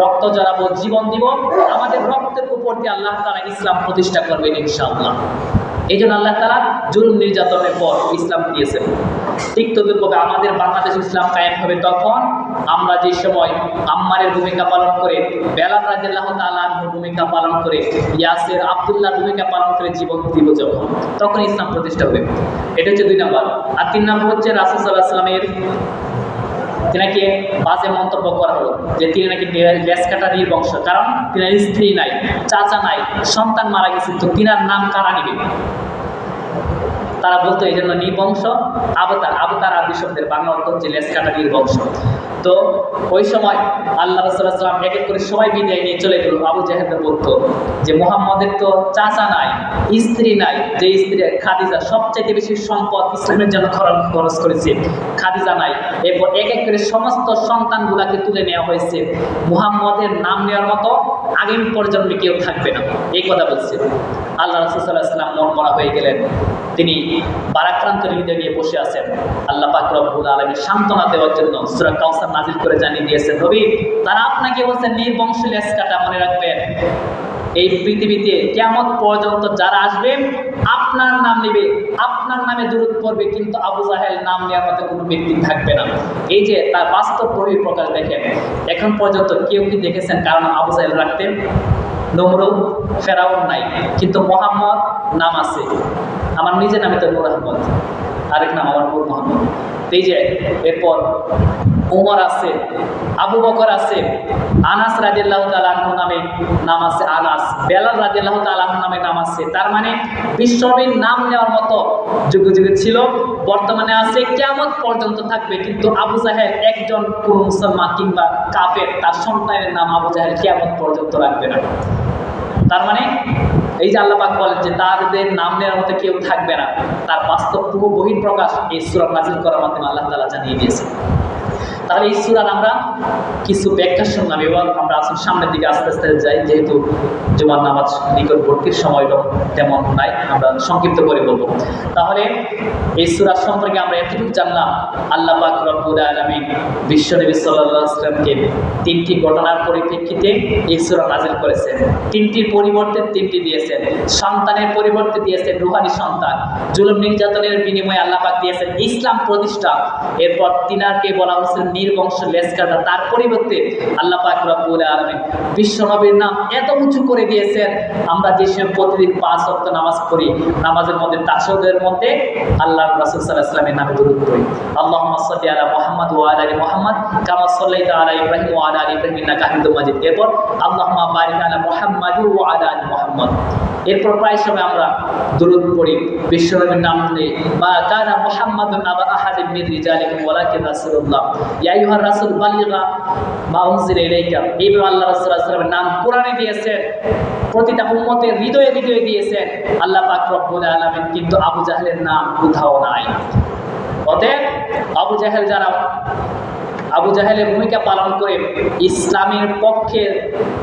[SPEAKER 1] রক্ত জড়াবো, জীবন দিব, আমাদের রক্তের উপর দিয়ে আল্লাহ তাআলা ইসলাম প্রতিষ্ঠা করবেন ইনশাআল্লাহ। এই জন্য আল্লাহ তাআলা জুলুম নির্যাতনের পর ইসলাম দিয়েছেন। ঠিক তদ্রুপভাবে আমাদের বাংলাদেশ ইসলাম কায়েম হবে তখন আমরা যে সময় আম্মারের ভূমিকা পালন করে, বেলাল রাদিয়াল্লাহু তাআলা আনহুর ভূমিকা পালন করে, ইয়াসির, আব্দুল্লাহর ভূমিকা পালন করে জীবন দিব, তখন ইসলাম প্রতিষ্ঠা হবে। এটা হচ্ছে 2 নম্বর। আর 3 নম্বর হচ্ছে রাসূল সাল্লাল্লাহু আলাইহি ওয়াসাল্লামের তিনাকে বাজে মন্তব্য করা হলো যে তিনি নাকি লেজ কাটা নির্বংশ, কারণ তিনার স্ত্রী নাই, চাচা নাই, সন্তান মারা গেছে, তো তিনার নাম কারা নিবে? তারা বলতো এই জন্য নির্বংশ, আবতার আদি শব্দের বাংলা অর্থ হচ্ছে লেজ কাটা নির্বংশ। তো ওই সময় আল্লাহ রাসূল সাল্লাল্লাহু আলাইহি ওয়াসাল্লাম এক এক করে সবাই বিদায় নিয়ে চলে গেল। আবু জাহেল বলতো যে মুহাম্মদের তো চাচা নাই, স্ত্রী নাই, যে স্ত্রী খাদিজা সবচাইতে বেশি সম্পদ ইসলামের জন্য খরচ করেছে, খাদিজা নাই। এরপর এক এক করে সমস্ত সন্তানগুলাকে তুলে নেওয়া হয়েছে, মুহাম্মদের নাম নেওয়ার মতো আগামী প্রজন্মে কেউ থাকবে না, এই কথা বলছে। আল্লাহ রাসূল সাল্লাল্লাহু আলাইহি ওয়াসাল্লাম মন মরা হয়ে গেলেন, তিনি বারাক্রান্ত হৃদয় নিয়ে বসে আছেন। আল্লাহ পাক রব্বুল আলামিন সান্ত্বনা দেওয়ার জন্য সূরা কাউসার নাযিল করে জানিয়ে দিয়েছেন, নবী তারা আপনাকে বলছেন নির্বংশ, লেজ কাটা, মনে রাখবেন এই পৃথিবীতে কিয়ামত পর্যন্ত যারা আসবে আপনার নাম নেবে, আপনার নামে দুরূদ পড়বে, কিন্তু আবু জাহেল নাম নেওয়ার মতো কোনো ব্যক্তি থাকবে না। এই যে তার বাস্তব প্রকাশ দেখেন, এখন পর্যন্ত কেউ কি দেখেছেন কারণ আবু জাহেল রাখতেন? নমরুদ, ফেরাউন নাই, কিন্তু মোহাম্মদ নাম আছে। আমার নিজের নামে তো নূর আহমদ, আরেক নাম আমার নূর মোহাম্মদ। এই যে এরপর ওমর আছে, আবু বকর আছে, আনাস রাদিয়াল্লাহু তাআলা আনহু নামে নাম আছে আনাস, বেলাল রাদিয়াল্লাহু তাআলা আনহু নামে নাম আছে। তার মানে বিশ্বনবীর নাম নেওয়ার মতো যুগে যুগে ছিল, বর্তমানে আছে, কিয়ামত পর্যন্ত থাকবে। কিন্তু আবু জাহেল একজন কোন মুসলমান কিংবা কাফের তার সন্তানের নাম আবু জাহেল কিয়ামত পর্যন্ত রাখবে না। তার মানে এই যে আল্লাহ পাক বলেন যে তাদের নাম নেওয়ার মতো কেউ থাকবে না, তার বাস্তব পুরো বহিঃপ্রকাশ এই সূরা নাযিল করার মাধ্যমে আল্লাহ তাআলা জানিয়ে দিয়েছেন। তাহলে এই সূরার আমরা কিছু ব্যাখ্যা শুনলাম, এবং আমরা আসলে সামনের দিকে আস্তে আস্তে যাই, যেহেতু জুমার নামাজ নিকটবর্তীর সময়টা তেমন নাই, আমরা সংক্ষিপ্ত করে বলবো। তাহলে এই সূরা সম্পর্কে আমরা এতটুকু জানলাম, আল্লাহ পাক রব্বুল আলামিন বিশ্বনবী সাল্লাল্লাহু আলাইহি ওয়াসাল্লামকে 3টি ঘটনার পরিপ্রেক্ষিতে এই সূরা নাযিল করেছেন। 3টির পরিবর্তে 3টি দিয়েছেন। সন্তানের পরিবর্তে দিয়েছেন রূহানি সন্তান, জুলুম নির্যাতনের বিনিময়ে আল্লাহ পাক দিয়েছেন ইসলাম প্রতিষ্ঠা। এরপর তিনারকে বলা হচ্ছে নির্বংশ, লেজ কাটা, তার পরিবর্তে আল্লাহ পাক রব্বুল আলামিন বিশ্বনবীর নাম এত উঁচু করে দিয়েছেন, আমরা যে সময় প্রতিদিন 5 ওয়াক্ত নামাজ পড়ি, নামাজের মধ্যে তাশাহুদের মধ্যে আল্লাহর রাসূল সাল্লাল্লাহু আলাইহি ওয়াসাল্লামের নামে দরুদ পড়ি, আল্লাহুম্মা সাল্লি আলা মুহাম্মাদ ওয়া আলা আলি মুহাম্মাদ কামা সাল্লাইতা আলা ইব্রাহিম ওয়া আলা আলি ইব্রাহিম ইন্নাকা হামিদুম মাজিদ। এরপর আল্লাহুম্মা বারিক আলা মুহাম্মাদ ওয়া আলা আলি মুহাম্মাদ। এরপর প্রায় সময় আমরা দুরূদ পড়ি, বিশ্বনবীর নাম নেই, মা কানা মুহাম্মাদুন আবা আহাদিন মিন রিজালিকুম ওয়ালাকিন রাসূলুল্লাহ ইয়া আইয়ুহার রাসূল বাল্লিগা মা উনজিলা ইলাইকা। এইভাবে আল্লাহ রাসূল সাল্লাল্লাহু আলাইহি ওয়াসাল্লামের নাম কোরআনে দিয়েছেন, প্রতিটা উম্মতের হৃদয়ে হৃদয়ে দিয়েছেন আল্লাহ পাক রব্বুল আলামিন, কিন্তু আবু জাহেলের নাম কোথাও নাই। অতএব আবু জাহেল যারা আবু জাহেলের ভূমিকা পালন করে ইসলামের পক্ষে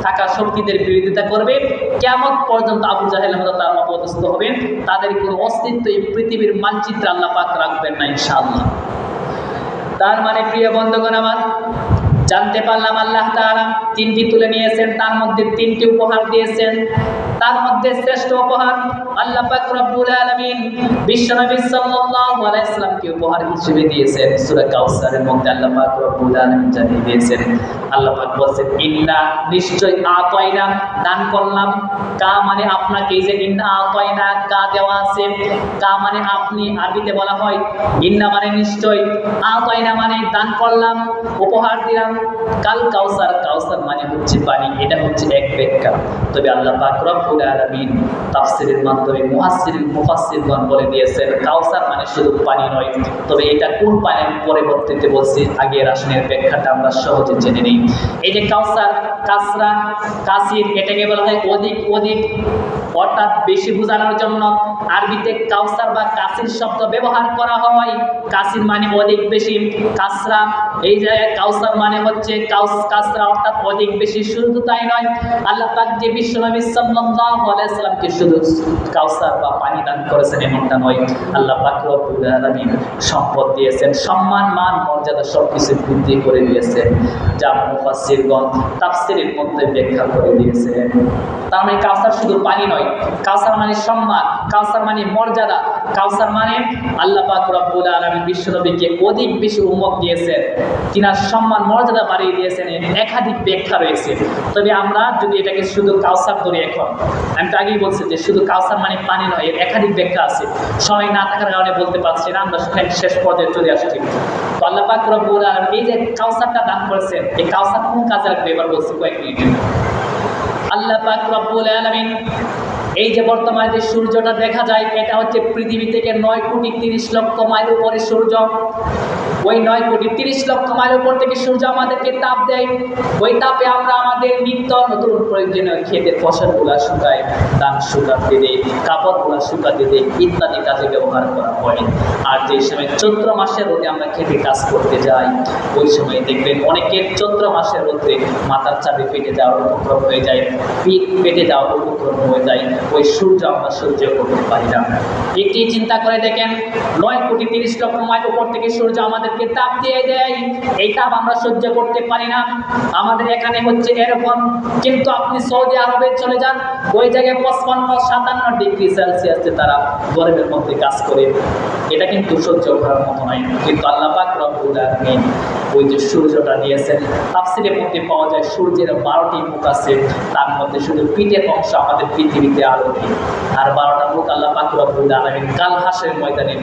[SPEAKER 1] থাকা শক্তিদের বিরোধিতা করবে, কিয়ামত পর্যন্ত আবু জাহেলের মতো তার অপদস্থ হবেন, তাদের কোনো অস্তিত্ব এই পৃথিবীর মানচিত্রে আল্লাহ পাক রাখবেন না ইনশাআল্লাহ। তার মানে প্রিয় বন্ধুগণ আমার, জানতে পারলাম আল্লাহ তাআলা তিনটি তুলে নিয়েছেন, তার মধ্যে তিনটি উপহার দিয়েছেন। তার মধ্যে শ্রেষ্ঠ উপহার আল্লাহ পাক রব্বুল আলামিন বিশ্বনবী সাল্লাল্লাহু আলাইহি সাল্লামকে উপহার হিসেবে দিয়েছেন। সূরা কাউসারের মধ্যে আল্লাহ পাক রব্বুল আলামিন জানিয়ে দিয়েছেন, আল্লাহ পাক বলেন ইন্না নিশ্চয় আতাইনা দান করলাম, কা মানে আপনাকে, এই যে ইন্না আতাইনা কা দেওয়া আছে, কা মানে আপনি, আরবিতে বলা হয় ইন্না মানে নিশ্চয়, আতাইনা মানে দান করলাম, উপহার দিলাম, কাল কাউসার, কাউসার মানে হচ্ছে পানি। এটা হচ্ছে এক ব্যাখ্যা। তবে আল্লাহ পাক রব্বুল আলামিন তাফসীরের মাধ্যমে মুফাসসিরগণ বলে দিয়েছেন কাউসার মানে শুধু পানি নয়, তবে এটা কোন পানির পরিবর্তিতে বলছি, আগের আসনের ব্যাখ্যাটা আমরা সহজে জেনে নিই। এই যে কাউসার, কাসরা, কাসির, এটাকে বলা হয় অধিক, অধিক অর্থাৎ বেশি বোঝানোর জন্য আরবিতে কাউসার বা কাসির শব্দ ব্যবহার করা হয়। কাসির মানে অধিক বেশি, কাসরা, এই জায়গায় কাউসার মানে হচ্ছে কাসরা অর্থাৎ অধিক বেশি। শুধু তাই নয়, আল্লাহ পাক যে বিশ্বনবী সাল্লাল্লাহু আলাইহি সাল্লামকে শুধু কাউসার বা পানি দান করেছেন এমনটা নয়, আল্লাহ পাক রব্বুল আলামিন সম্পদ দিয়েছেন, সম্মান, মান, মর্যাদা সবকিছু বৃদ্ধি করে দিয়েছেন, যা মুফাসসিরগণ তাফসীরের মধ্যে ব্যাখ্যা করে দিয়েছেন। তার মানে কাউসার শুধু পানি নয়, কাউসার মানে সম্মান, কাউসার মানে মর্যাদা, কাউসার মানে আল্লাহ পাক রব্বুল আলামিন বিশ্বনবীকে অধিক বেশি উম্মত দিয়েছেন, তিনার সম্মান মর্যাদা বাড়িয়ে দিয়েছেন। একাধিক ব্যাখ্যা রয়েছে। তবে আমরা যদি এটাকে শুধু কাউসার ধরি, এখন আমি তো আগেই বলছি যে শুধু কাউসার মানে পানি নয়, এর একাধিক ব্যাখ্যা আছে, সময় না থাকার কারণে বলতে পারছি না, আমরা শেষ পর্যায়ে চলে আসছি। তো আল্লাহ পাক রব্বুল আলামিন এই যে কাউসারটা দান করেছেন, এই কাউসার কোন কাজে লাগবে এবার বলছি কয়েক মিনিটে। আল্লাহ পাক রব্বুল আলামিন এই যে বর্তমানে যে সূর্যটা দেখা যায়, এটা হচ্ছে পৃথিবী থেকে 9,30,00,000 মাইল উপরে সূর্য। ওই 9,30,00,000 মাইল উপর থেকে সূর্য আমাদেরকে তাপ দেয়। ওই তাপে আমরা আমাদের নিত্য নতুন প্রয়োজনীয় ক্ষেতের ফসলগুলা শুকায়, ধান শুকাতে দেয়, কাপড়গুলা শুকাতে দেয়, ইত্যাদি কাজে ব্যবহার করা হয়। আর যে সময় চৈত্র মাসের রোদে আমরা খেতে কাজ করতে যাই, ওই সময় দেখবেন অনেকের চৈত্র মাসের রোদে মাথার চাপে ফেটে যাওয়ার উপক্রম হয়ে যায়, পিঠ ফেটে যাওয়ার উপক্রম হয়ে যায়। ওই সূর্য আমরা সহ্য করতে পারি না। একটি চিন্তা করে দেখেন, 9,30,00,000 মাইল উপর থেকে সূর্য আমাদেরকে তাপ দিয়ে দেয়, এই তাপ আমরা সহ্য করতে পারি না। আমাদের এখানে হচ্ছে এরকম, কিন্তু আপনি সৌদি আরবে চলে যান, ওই জায়গায় 55-57 ডিগ্রি সেলসিয়াসে তারা গরমের মধ্যে কাজ করে। এটা কিন্তু সহ্য করার মতো নয়। কিন্তু আল্লাহ পাক রব্বুল আলামিন ওই যে সূর্যটা দিয়েছেন, তাফসীরের মধ্যে পাওয়া যায় সূর্যের 12টি মুখ আছে, তার মধ্যে শুধু পিঠের অংশ আমাদের পৃথিবীতে আলোকে, আর 12টা মুখ আল্লাহ পাক রব্বুল আলামিন কাল হাসরের ময়দানে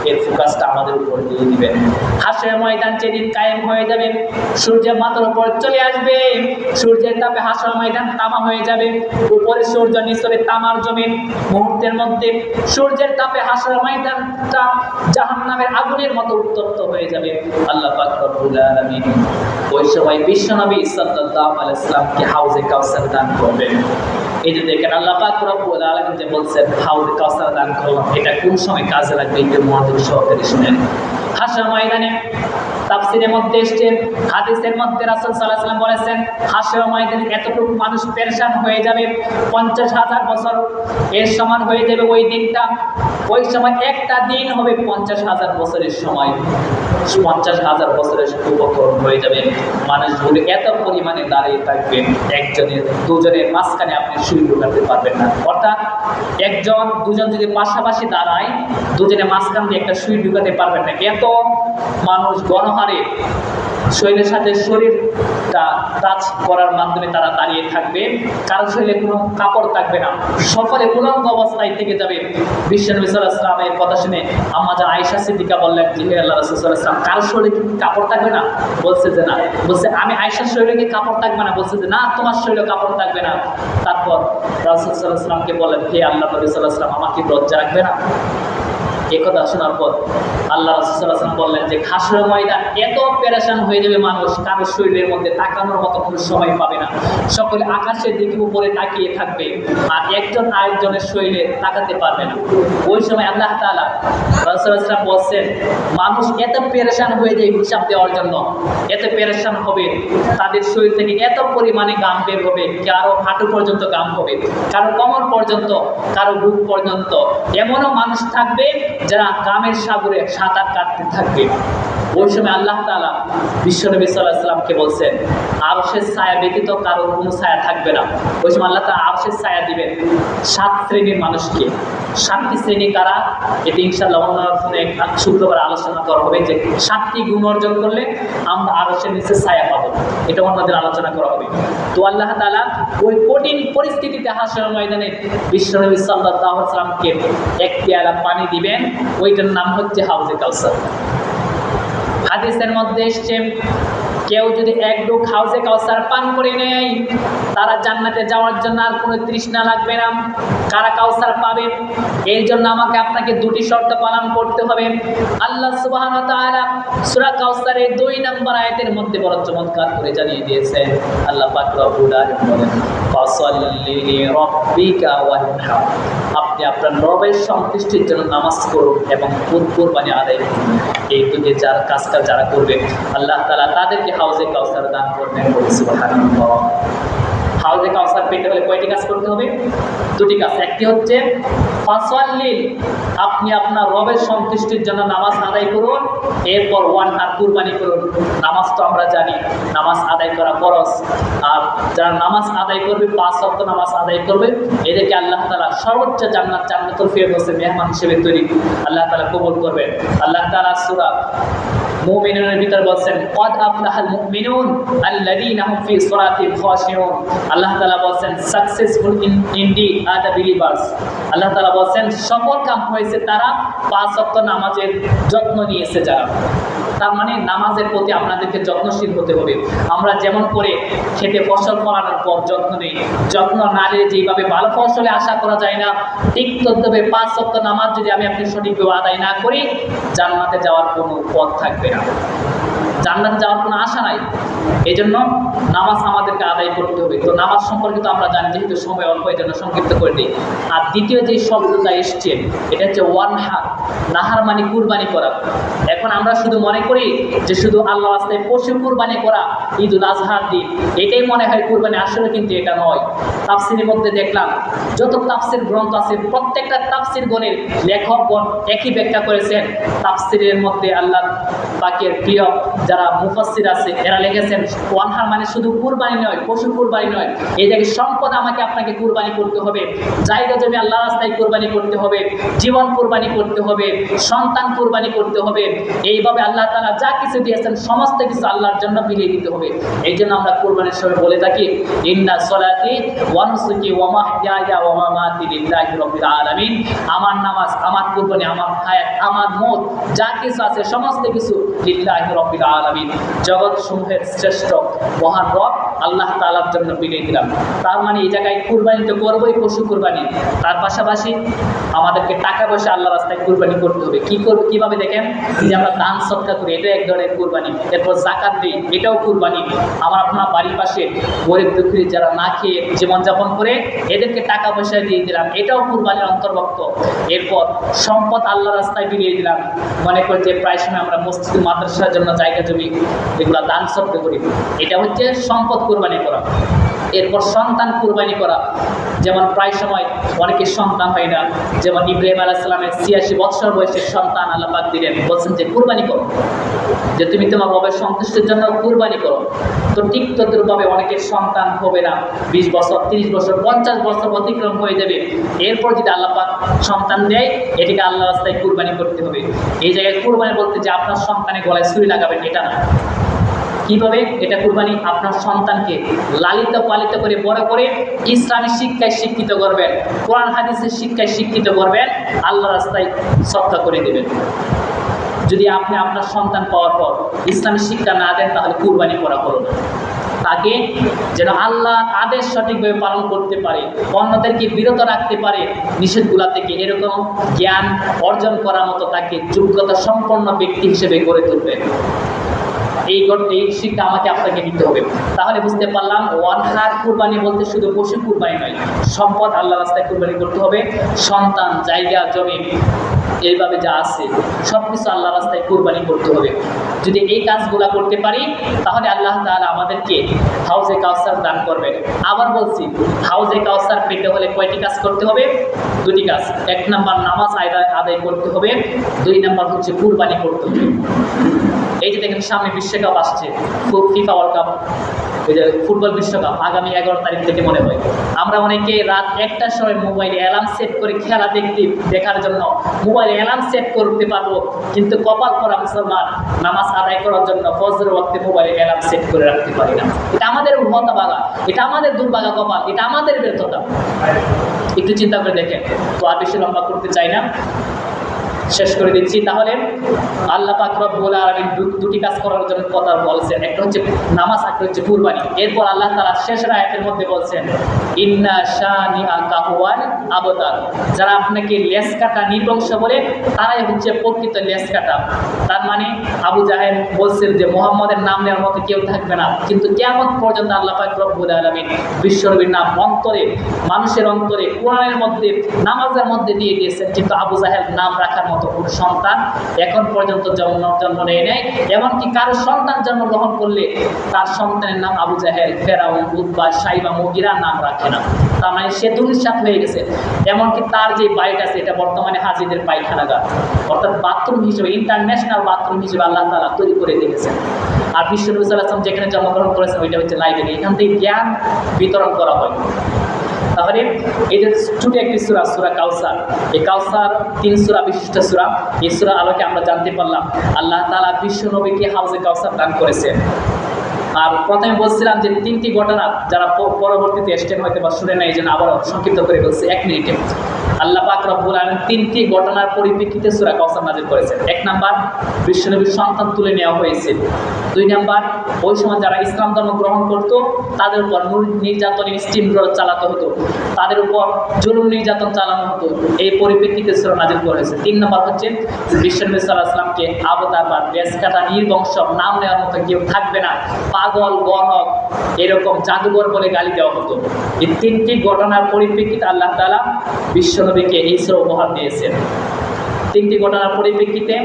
[SPEAKER 1] এর ফোকাসটা আমাদের উপর দিয়ে দিবেন। হাসরের ময়দান যেদিন কায়েম হয়ে যাবে, সূর্যের মাথার উপর চলে আসবে, সূর্যের তাপে হাসরের ময়দান তামা হয়ে যাবে, উপরে সূর্য নিচে তামার জমিন। মুহূর্তের মধ্যে সূর্যের তাপে হাসরের ময়দানটা জাহান্নামের আগুনের মতো উত্তপ্ত হয়ে যাবে। আল্লাহ পাক রব্বুল আলামিন ওই সময় বিশ্বনবী সাল্লাল্লাহু আলাইহি ওয়াসাল্লামকে হাউজে কাউসার দান করবেন। এই যে দেখেন আল্লাহ পাক রব্বুল আলামিন যে বলছেন হাউজে কাউসার দান করলাম, এটা কোন সময় কাজে লাগবে একটু মনোযোগ সহকারে শুনেন। হাসরের ময়দানে তাফসীরের মধ্যে এসেছে, হাদিসের মধ্যে রাসূল সাল্লাল্লাহু আলাইহি ওয়াসাল্লাম বলেছেন, হাসরের ময়দানে এতটুকু মানুষ পেরেশান হয়ে যাবে, 50,000 বছর এর সমান হয়ে যাবে ওই দিনটা। ওই সময় একটা দিন হবে 50,000 বছরের সময়, 50,000 বছরের উপক্রম হয়ে যাবে। মানুষগুলো এত পরিমাণে দাঁড়িয়ে থাকবে, একজনের দুজনের মাঝখানে আপনি সুই ঢুকাতে পারবেন না। অর্থাৎ একজন দুজন যদি পাশাপাশি দাঁড়ায়, দুজনের মাঝখান দিয়ে একটা সুই ঢুকাতে পারবেন না। এত মানুষ গণহারে শরীরের সাথে শরীরটা টাচ করার মাধ্যমে তারা দাঁড়িয়ে থাকবে, কারো শরীরে কোনো কাপড় থাকবে না, সকলে উলঙ্গ অবস্থায় থেকে যাবে। বিশ্বনবী সাল্লাল্লাহু আলাইহি ওয়াসাল্লামের কথা শুনে আম্মা জান আয়েশা সিদ্দিকা বললেন যে হে আল্লাহর রাসূল সাল্লাল্লাহু আলাইহি সাল্লাম কারোর শরীরে কি কাপড় থাকবে না? বলছে যে না। বলছে আমি আয়েশার শরীরে কি কাপড় থাকবে না? বলছে যে না, তোমার শরীরে কাপড় থাকবে না। তারপর রাসূল সাল্লাল্লাহু আলাইহি ওয়াসাল্লামকে বলেন, হে আল্লাহ নবী সাল্লাল্লাহু আলাইহি ওয়াসাল্লাম, আমাকে লজ্জা রাখবে না? এই কথা শোনার পর আল্লাহ রাসূল সাল্লাল্লাহু আলাইহি ওয়াসাল্লাম বললেন যে হাসরের ময়দান এত পেরেশান হয়ে যাবে মানুষ, কারোর শরীরের মধ্যে তাকানোর মতো কোনো সময় পাবে না। সকলে আকাশের দিকে উপরে তাকিয়ে থাকবে, আর একজন আরেকজনের শরীরে তাকাতে পারবে না। ওই সময় আল্লাহ তাআলা রাসূল সাল্লাল্লাহু আলাইহি ওয়াসাল্লাম বলছেন, মানুষ এত পেরেশান হয়ে যায় হিসাব দেওয়ার জন্য, এত পেরেশান হবে, তাদের শরীর থেকে এত পরিমাণে ঘাম বের হবে, কারো হাঁটু পর্যন্ত ঘাম হবে, কারো কোমর পর্যন্ত, কারো বুক পর্যন্ত। এমনও মানুষ থাকবে যারা ঘামের সাগরে সাঁতার কাটতে থাকবে। ওই সময় আল্লাহ তাআলা বিশ্বনবী সাল্লাল্লাহু আলাইহি ওয়াসাল্লামকে বলছেন, আরশের ছায়া ব্যতীত কারোর কোনো ছায়া থাকবে না। ওই সময় আল্লাহ তাআলা আরশের ছায়া দিবেন 7 শ্রেণীর মানুষকে। 7টি শ্রেণী কারা, এটি ইনশাআল্লাহ অন্য শুক্রবার আলোচনা করা হবে, যে 7টি গুণ অর্জন করলে আমরা আরশের নিচে ছায়া পাবো, এটা অন্যদের আলোচনা করা হবে। তো আল্লাহ তাআলা ওই কঠিন পরিস্থিতিতে হাসরের ময়দানে বিশ্বনবী সাল্লাল্লাহু আলাইহি ওয়াসাল্লামকে এক পেয়ালা পানি দিবেন, ওইটার নাম হচ্ছে হাউজে কাউসার। হাদিসের মধ্যে এসেছে, কেউ যদি এক ডুব হাউজে কাউসার পান করে নেয়, তারা জান্নাতে যাওয়ার জন্য আর কোনো তৃষ্ণা লাগবে না। কারা কাউসার পাবে? এর জন্য আমাকে আপনাকে 2টি শর্ত পালন করতে হবে। আল্লাহ সুবহানাহু ওয়া তাআলা সূরা কাউসারের 2 নম্বর আয়াতের মধ্যে বড় চমৎকার করে জানিয়ে দিয়েছেন। আল্লাহ পাক রব্বুল আলামিন বলেন, ফাসাল্লি লিরাব্বিকা ওয়ানহার, আপনি আপনার রবের সন্তুষ্টির জন্য নামাজ করুন এবং কুরবানি আদায় করুন। এই দুটি যার কাজটা যারা করবে, আল্লাহ তাআলা তাদেরকে হাউজে কাউসার দান করবেন। সুবহানাল্লাহ। হাউজে কাউসার পেতে হলে কয়টি কাজ করতে হবে? 2টি কাজ। একটি হচ্ছে ফাসাল্লি, আপনি আপনার রবের সন্তুষ্টির জন্য নামাজ আদায় করুন, এরপর ওয়ানহার, কুরবানি করুন। নামাজ তো আমরা জানি নামাজ আদায় করা ফরজ, আর যারা নামাজ আদায় করবে 5 ওয়াক্ত নামাজ আদায় করবে, এদেরকে আল্লাহ তাআলা সর্বোচ্চ জান্নাত, জান্নাতুল ফিরদৌসে মেহমান হিসেবে তৈরি আল্লাহ তাআলা কবুল করবেন। আল্লাহ তাআলা সূরা মুমিনুনের ভিতর বলছেন, ক্বাদ আফলাহাল মুমিনুন আল্লাযীনা হুম ফি সলাতিহিম খাশিউন। আল্লাহ তাআলা বলছেন, successful indeed are the believers. আল্লাহ তাআলা বলছেন, সফল কাম হয়েছে তারা 5 ওয়াক্ত নামাজের যত্ন নিয়েছে যারা। তার মানে নামাজের প্রতি আপনাদেরকে যত্নশীল হতে হবে। আমরা যেমন করে খেতে ফসল ফলানোর পর যত্ন নেই, যত্ন না নিলে যেভাবে ভালো ফসলে আশা করা যায় না, ঠিক তদ্রূপে 5 ওয়াক্ত নামাজ যদি আমি আপনি সঠিকভাবে আদায় না করি, জান্নাতে যাওয়ার কোনো পথ থাকবে না, জান্নাতে যাওয়ার কোনো আশা নাই। এই জন্য নামাজ আমাদেরকে আদায় করতে হবে। তো নামাজ সম্পর্কে তো আমরা জানি, যেহেতু সময় অল্প, এই জন্য সংক্ষিপ্ত করে দিই। আর দ্বিতীয় যে শব্দটা এসছে, এটা হচ্ছে ওয়ানহার। নাহার মানে কুরবানি করা। এখন আমরা শুধু মনে করি যে শুধু আল্লাহ রাস্তায় পশু কুরবানি করা ঈদুল আজহার দিন, এটাই মনে হয় কুরবানি, আসলে কিন্তু এটা নয়। তাফসিরের মধ্যে দেখলাম যত তাফসির গ্রন্থ আছে, প্রত্যেকটা তাফসির গণের লেখকগণ একই ব্যাখ্যা করেছেন। তাফসিরের মধ্যে আল্লাহ পাকের প্রিয় যারা মুফাসসির আছে, এরা লিখেছেন ওয়ানহার মানে শুধু কুরবানি নয়, পশু কুরবানি নয়, এই জায়গায় সম্পদ আমাকে আপনাকে কুরবানি করতে হবে, জায়গা জমি আল্লাহ রাস্তায় কুরবানি করতে হবে, জীবন কুরবানি করতে হবে, সন্তান কুরবানি করতে হবে। এইভাবে আল্লাহ তাআলা যা কিছু দিয়েছেন সমস্ত কিছু আল্লাহর জন্য বিলিয়ে দিতে হবে। এই জন্য আমরা কুরবানির সময় বলে থাকি, ইন্না সলাতি ওয়া নুসুকি ওয়া মাহইয়ায়া ওয়া মামাতি লিল্লাহি রাব্বিল আলামিন। আমার নামাজ, আমার কুরবানি, আমার হায়াত, আমার মওত, যা কিছু আছে সমস্ত কিছু লিল্লাহি রাব্বিল আলামিন, জগৎ সমূহের শ্রেষ্ঠ মহান রব আল্লাহ তাআলার জন্য বিলিয়ে দিলাম। তার মানে এই জায়গায় কুরবানি তো করবোই, পশু কুরবানি, তার পাশাপাশি আমাদেরকে টাকা পয়সা আল্লাহ রাস্তায় কুরবানি করতে হবে। কি করবো, কিভাবে দেখেন, যে আমরা দান সদকা করি, এটা এক ধরনের কুরবানি। এরপর যাকাত দিই, এটাও কুরবানি। আমার আপনার বাড়ির পাশে গরিব দুঃখী যারা না খেয়ে জীবনযাপন করে, এদেরকে টাকা পয়সা দিয়ে দিলাম, এটাও কুরবানির অন্তর্ভুক্ত। এরপর সম্পদ আল্লাহ রাস্তায় বিলিয়ে দিলাম। মনে করি যে প্রায় সময় আমরা মসজিদ মাদ্রাসার জন্য জায়গা জমি এগুলো দান সদকা করি, এটা হচ্ছে সম্পদ কুরবানি করা। এরপর সন্তান কুরবানি করা, যেমন প্রায় সময় অনেকের সন্তান হয় না, যেমন ইব্রাহিম আলাইহিস সালামের 86 বছর বয়সের সন্তান আল্লাহ পাক দিলেন, বলছেন যে কুরবানি করো, যে তুমি তোমার রবের সন্তুষ্টির জন্য কুরবানি করো। তো ঠিক তদ্রূপভাবে অনেকের সন্তান হবে না, 20 বছর, 30 বছর, 50 বছর অতিক্রম হয়ে যাবে। এরপর যদি আল্লাহ পাক সন্তান দেয়, এটিকে আল্লাহ রাস্তায় কুরবানি করতে হবে। এই জায়গায় কুরবানি বলতে যে আপনার সন্তানের গলায় ছুরি লাগাবেন, এটা না। কিভাবে এটা কুরবানি? আপনার সন্তানকে লালিত পালিত করে বড় করে ইসলামী শিক্ষায় শিক্ষিত করবেন, কোরআন হাদিসের শিক্ষায় শিক্ষিত করবেন, আল্লাহ রাস্তায় সদকা করে দেবেন। যদি আপনি আপনার সন্তান পাওয়ার পর ইসলামী শিক্ষা না দেন তাহলে কুরবানি করা হলো না। তাকে যেন আল্লাহ আদেশ সঠিকভাবে পালন করতে পারে, অন্যদেরকে বিরত রাখতে পারে নিষেধগুলা থেকে, এরকম জ্ঞান অর্জন করার মতো তাকে যোগ্যতা সম্পন্ন ব্যক্তি হিসেবে গড়ে তুলবে। এই শিক্ষা আমাকে আপনাকে নিতে হবে। তাহলে বুঝতে পারলাম ওয়ানহার কুরবানি বলতে শুধু পশু কুরবানি নয়, সম্পদ আল্লাহ রাস্তায় কুরবানি করতে হবে, সন্তান, জায়গা, জমি, এইভাবে যা আছে সব কিছু আল্লাহ রাস্তায় কুরবানি করতে হবে। যদি এই কাজগুলো করতে পারি তাহলে আল্লাহ তাআলা আমাদেরকে হাউজে কাউসার দান করবেন। আবার বলছি, হাউজে কাউসার পেতে হলে কয়টি কাজ করতে হবে? দুটি কাজ। 1 নাম্বার নামাজ আদায় করতে হবে, 2 নাম্বার হচ্ছে কুরবানি করতে হবে। এই যে দেখেন সামনে বিশ্বকাপ আসছে, ফিফা ওয়ার্ল্ড কাপ, এই যে ফুটবল বিশ্বকাপ আগামী 11 তারিখ থেকে মনে হয়। আমরা অনেকে রাত 1টার সময় মোবাইলে অ্যালার্ম সেট করে খেলা দেখার জন্য মোবাইলে অ্যালার্ম সেট করতে পারবো, কিন্তু কপাল পরা মুসলমান নামাজ আদায় করার জন্য ফজরের ওয়াক্তে মোবাইলে অ্যালার্ম সেট করে রাখতে পারি না। এটা আমাদের হতভাগা, এটা আমাদের দুর্ভাগা কপাল, এটা আমাদের ব্যর্থতা। একটু চিন্তা করে দেখেন। তো আর বেশি লম্বা করতে চাই না, শেষ করে দিচ্ছি। তাহলে আল্লাহ পাক রব্বুল আলামিন দুটি কাজ করার জন্য কথা বলছেন, একটা হচ্ছে নামাজ, একটা হচ্ছে কুরবানি। এরপর আল্লাহ তাআলা শেষ আয়াতের মধ্যে বলছেন ইন্না শানিআকা হুয়াল আবতার, যারা আপনাকে লেজ কাটা নির্বংশ বলে তারাই হচ্ছে প্রকৃত লেজ কাটা। তার মানে আবু জাহেল বলছেন যে মুহাম্মদের নাম নেওয়ার মতো কেউ থাকবে না, কিন্তু কিয়ামত পর্যন্ত আল্লাহ পাক রব্বুল আলামিন বিশ্বনবীর নাম অন্তরে, মানুষের অন্তরে, কোরআনের মধ্যে, নামাজের মধ্যে দিয়ে দিয়েছেন, কিন্তু আবু জাহেল নাম রাখার মতো কোনো সন্তান এখন পর্যন্ত জন্ম নেয় নাই। এমনকি কারো সন্তান জন্মগ্রহণ করলে তার সন্তানের নাম আবু জাহেল, ফেরাউন, উতবা, সাইবা, মুগিরা নাম রাখে না। তার মানে সে দুনিয়াত হয়ে গেছে। এমনকি তার যে বাড়িটা আছে এটা বর্তমানে হাজিদের পায়খানাগার, অর্থাৎ বাথরুম হিসেবে, ইন্টারন্যাশনাল বাথরুম হিসেবে আল্লাহ তাআলা তৈরি করে রেখেছেন। আর বিশ্ব নবী সাল্লাল্লাহু আলাইহি ওয়াসাল্লাম যেখানে জন্মগ্রহণ করেছেন ওইটা হচ্ছে লাইব্রেরি, এখান থেকে জ্ঞান বিতরণ করা হয়। তাহলে এই যে ছোট একটি সূরা, সূরা কাউসার, এই কাউসার 3 সূরা বিশিষ্ট সূরা। এই সূরা আলোকে আমরা জানতে পারলাম আল্লাহ তাআলা বিশ্ব নবীকে হাউজে কাউসার দান করেছেন। আর প্রথমে বলছিলাম যে 3টি ঘটনা, যারা পরবর্তীতে এসছেন হয়তো বা শুনে নেয়, এই জন্য আবার সংক্ষিপ্ত করে বলছি 1 মিনিটে। আল্লাহ পাক রব্বুল আলামিন 3টি ঘটনার পরিপ্রেক্ষিতে সূরা কাউসার নাযিল করেছেন। 1 নাম্বার, বিশ্বনবীর সন্তান তুলে নেওয়া হয়েছে। 2 নাম্বার, ওই সময় যারা ইসলাম ধর্ম গ্রহণ করত তাদের উপর নির্যাতনের স্টিম রোল চালাতে হতো, তাদের উপর জুলুম নির্যাতন চালানো হতো, এই পরিপ্রেক্ষিতে সূরা নাযিল করা হয়েছে। 3 নাম্বার হচ্ছে বিশ্বনবী সাল্লাল্লাহু আলাইহি ওয়াসাল্লামকে আবতার বা লেজ কাটা নির্বংশ, নাম নেওয়ার মতো কেউ থাকবে না, পাগল, গণক, এরকম জাদুঘর বলে গালি দেওয়া হতো। এই 3টি ঘটনার পরিপ্রেক্ষিতে আল্লাহ তাআলা বিশ্বনবীকে এই সূরা উপহার দিয়েছেন। 3টি ঘটনার পরিপ্রেক্ষিতে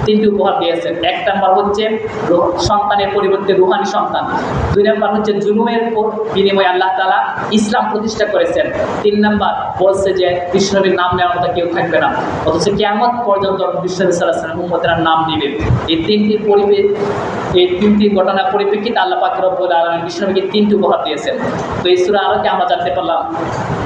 [SPEAKER 1] 3টি উপহার দিয়েছেন। 1 নাম্বার হচ্ছে সন্তানের পরিবর্তে রুহানি সন্তান। 2 নাম্বার হচ্ছে জুলুমের বিনিময়ে আল্লাহ তাআলা ইসলাম প্রতিষ্ঠা করেছেন। 3 নাম্বার বলছে যে বিশ্বনবীর নাম নেওয়ার মতো কেউ থাকবে না, অথচ কিয়ামত পর্যন্ত বিশ্বনবী সাল্লাল্লাহু আলাইহি ওয়াসাল্লাম উম্মতেরা নাম দিবে। এই 3টি ঘটনার পরিপ্রেক্ষিতে আল্লাহ পাক রব্বুল আলামিন বিশ্বনবীকে 3টি উপহার দিয়েছেন। তো এই সূরা আলোকে আমরা জানতে পারলাম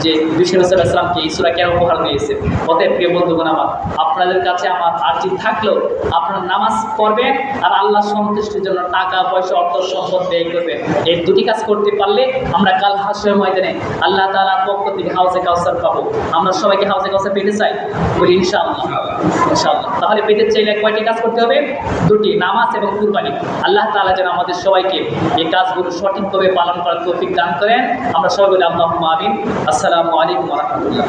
[SPEAKER 1] যে বিশ্বনবী সাল্লাল্লাহু আলাইহি ওয়াসাল্লামকে এই সূরা কেন উপহার দিয়েছে। অতএব প্রিয় বন্ধুগণ আমার, আপনাদের কাছে আমার আর্জি থাকলেও আপনারা নামাজ পড়বেন আর আল্লাহ সন্তুষ্টির জন্য টাকা পয়সা, অর্থ সম্পদ ব্যয় করবেন। এই দুটি কাজ করতে পারলে আমরা কাল হাসরের ময়দানে আল্লাহ তাআলার পক্ষ থেকে হাউজে কাউসার পাবো। আমরা সবাইকে হাউজে কাউসার পেতে চাই, বলি ইনশাআল্লাহ। ইনশাআল্লাহ। তাহলে পেতে চাইলে কয়টি কাজ করতে হবে? 2টি, নামাজ এবং কুরবানি। আল্লাহ তাআলা যেন আমাদের সবাইকে এই কাজগুলো সঠিকভাবে পালন করার তৌফিক দান করেন। আমরা সবাই বলি আল্লাহুম্মা আমিন। আসসালামু আলাইকুম ওয়া রাহমাতুল্লাহ।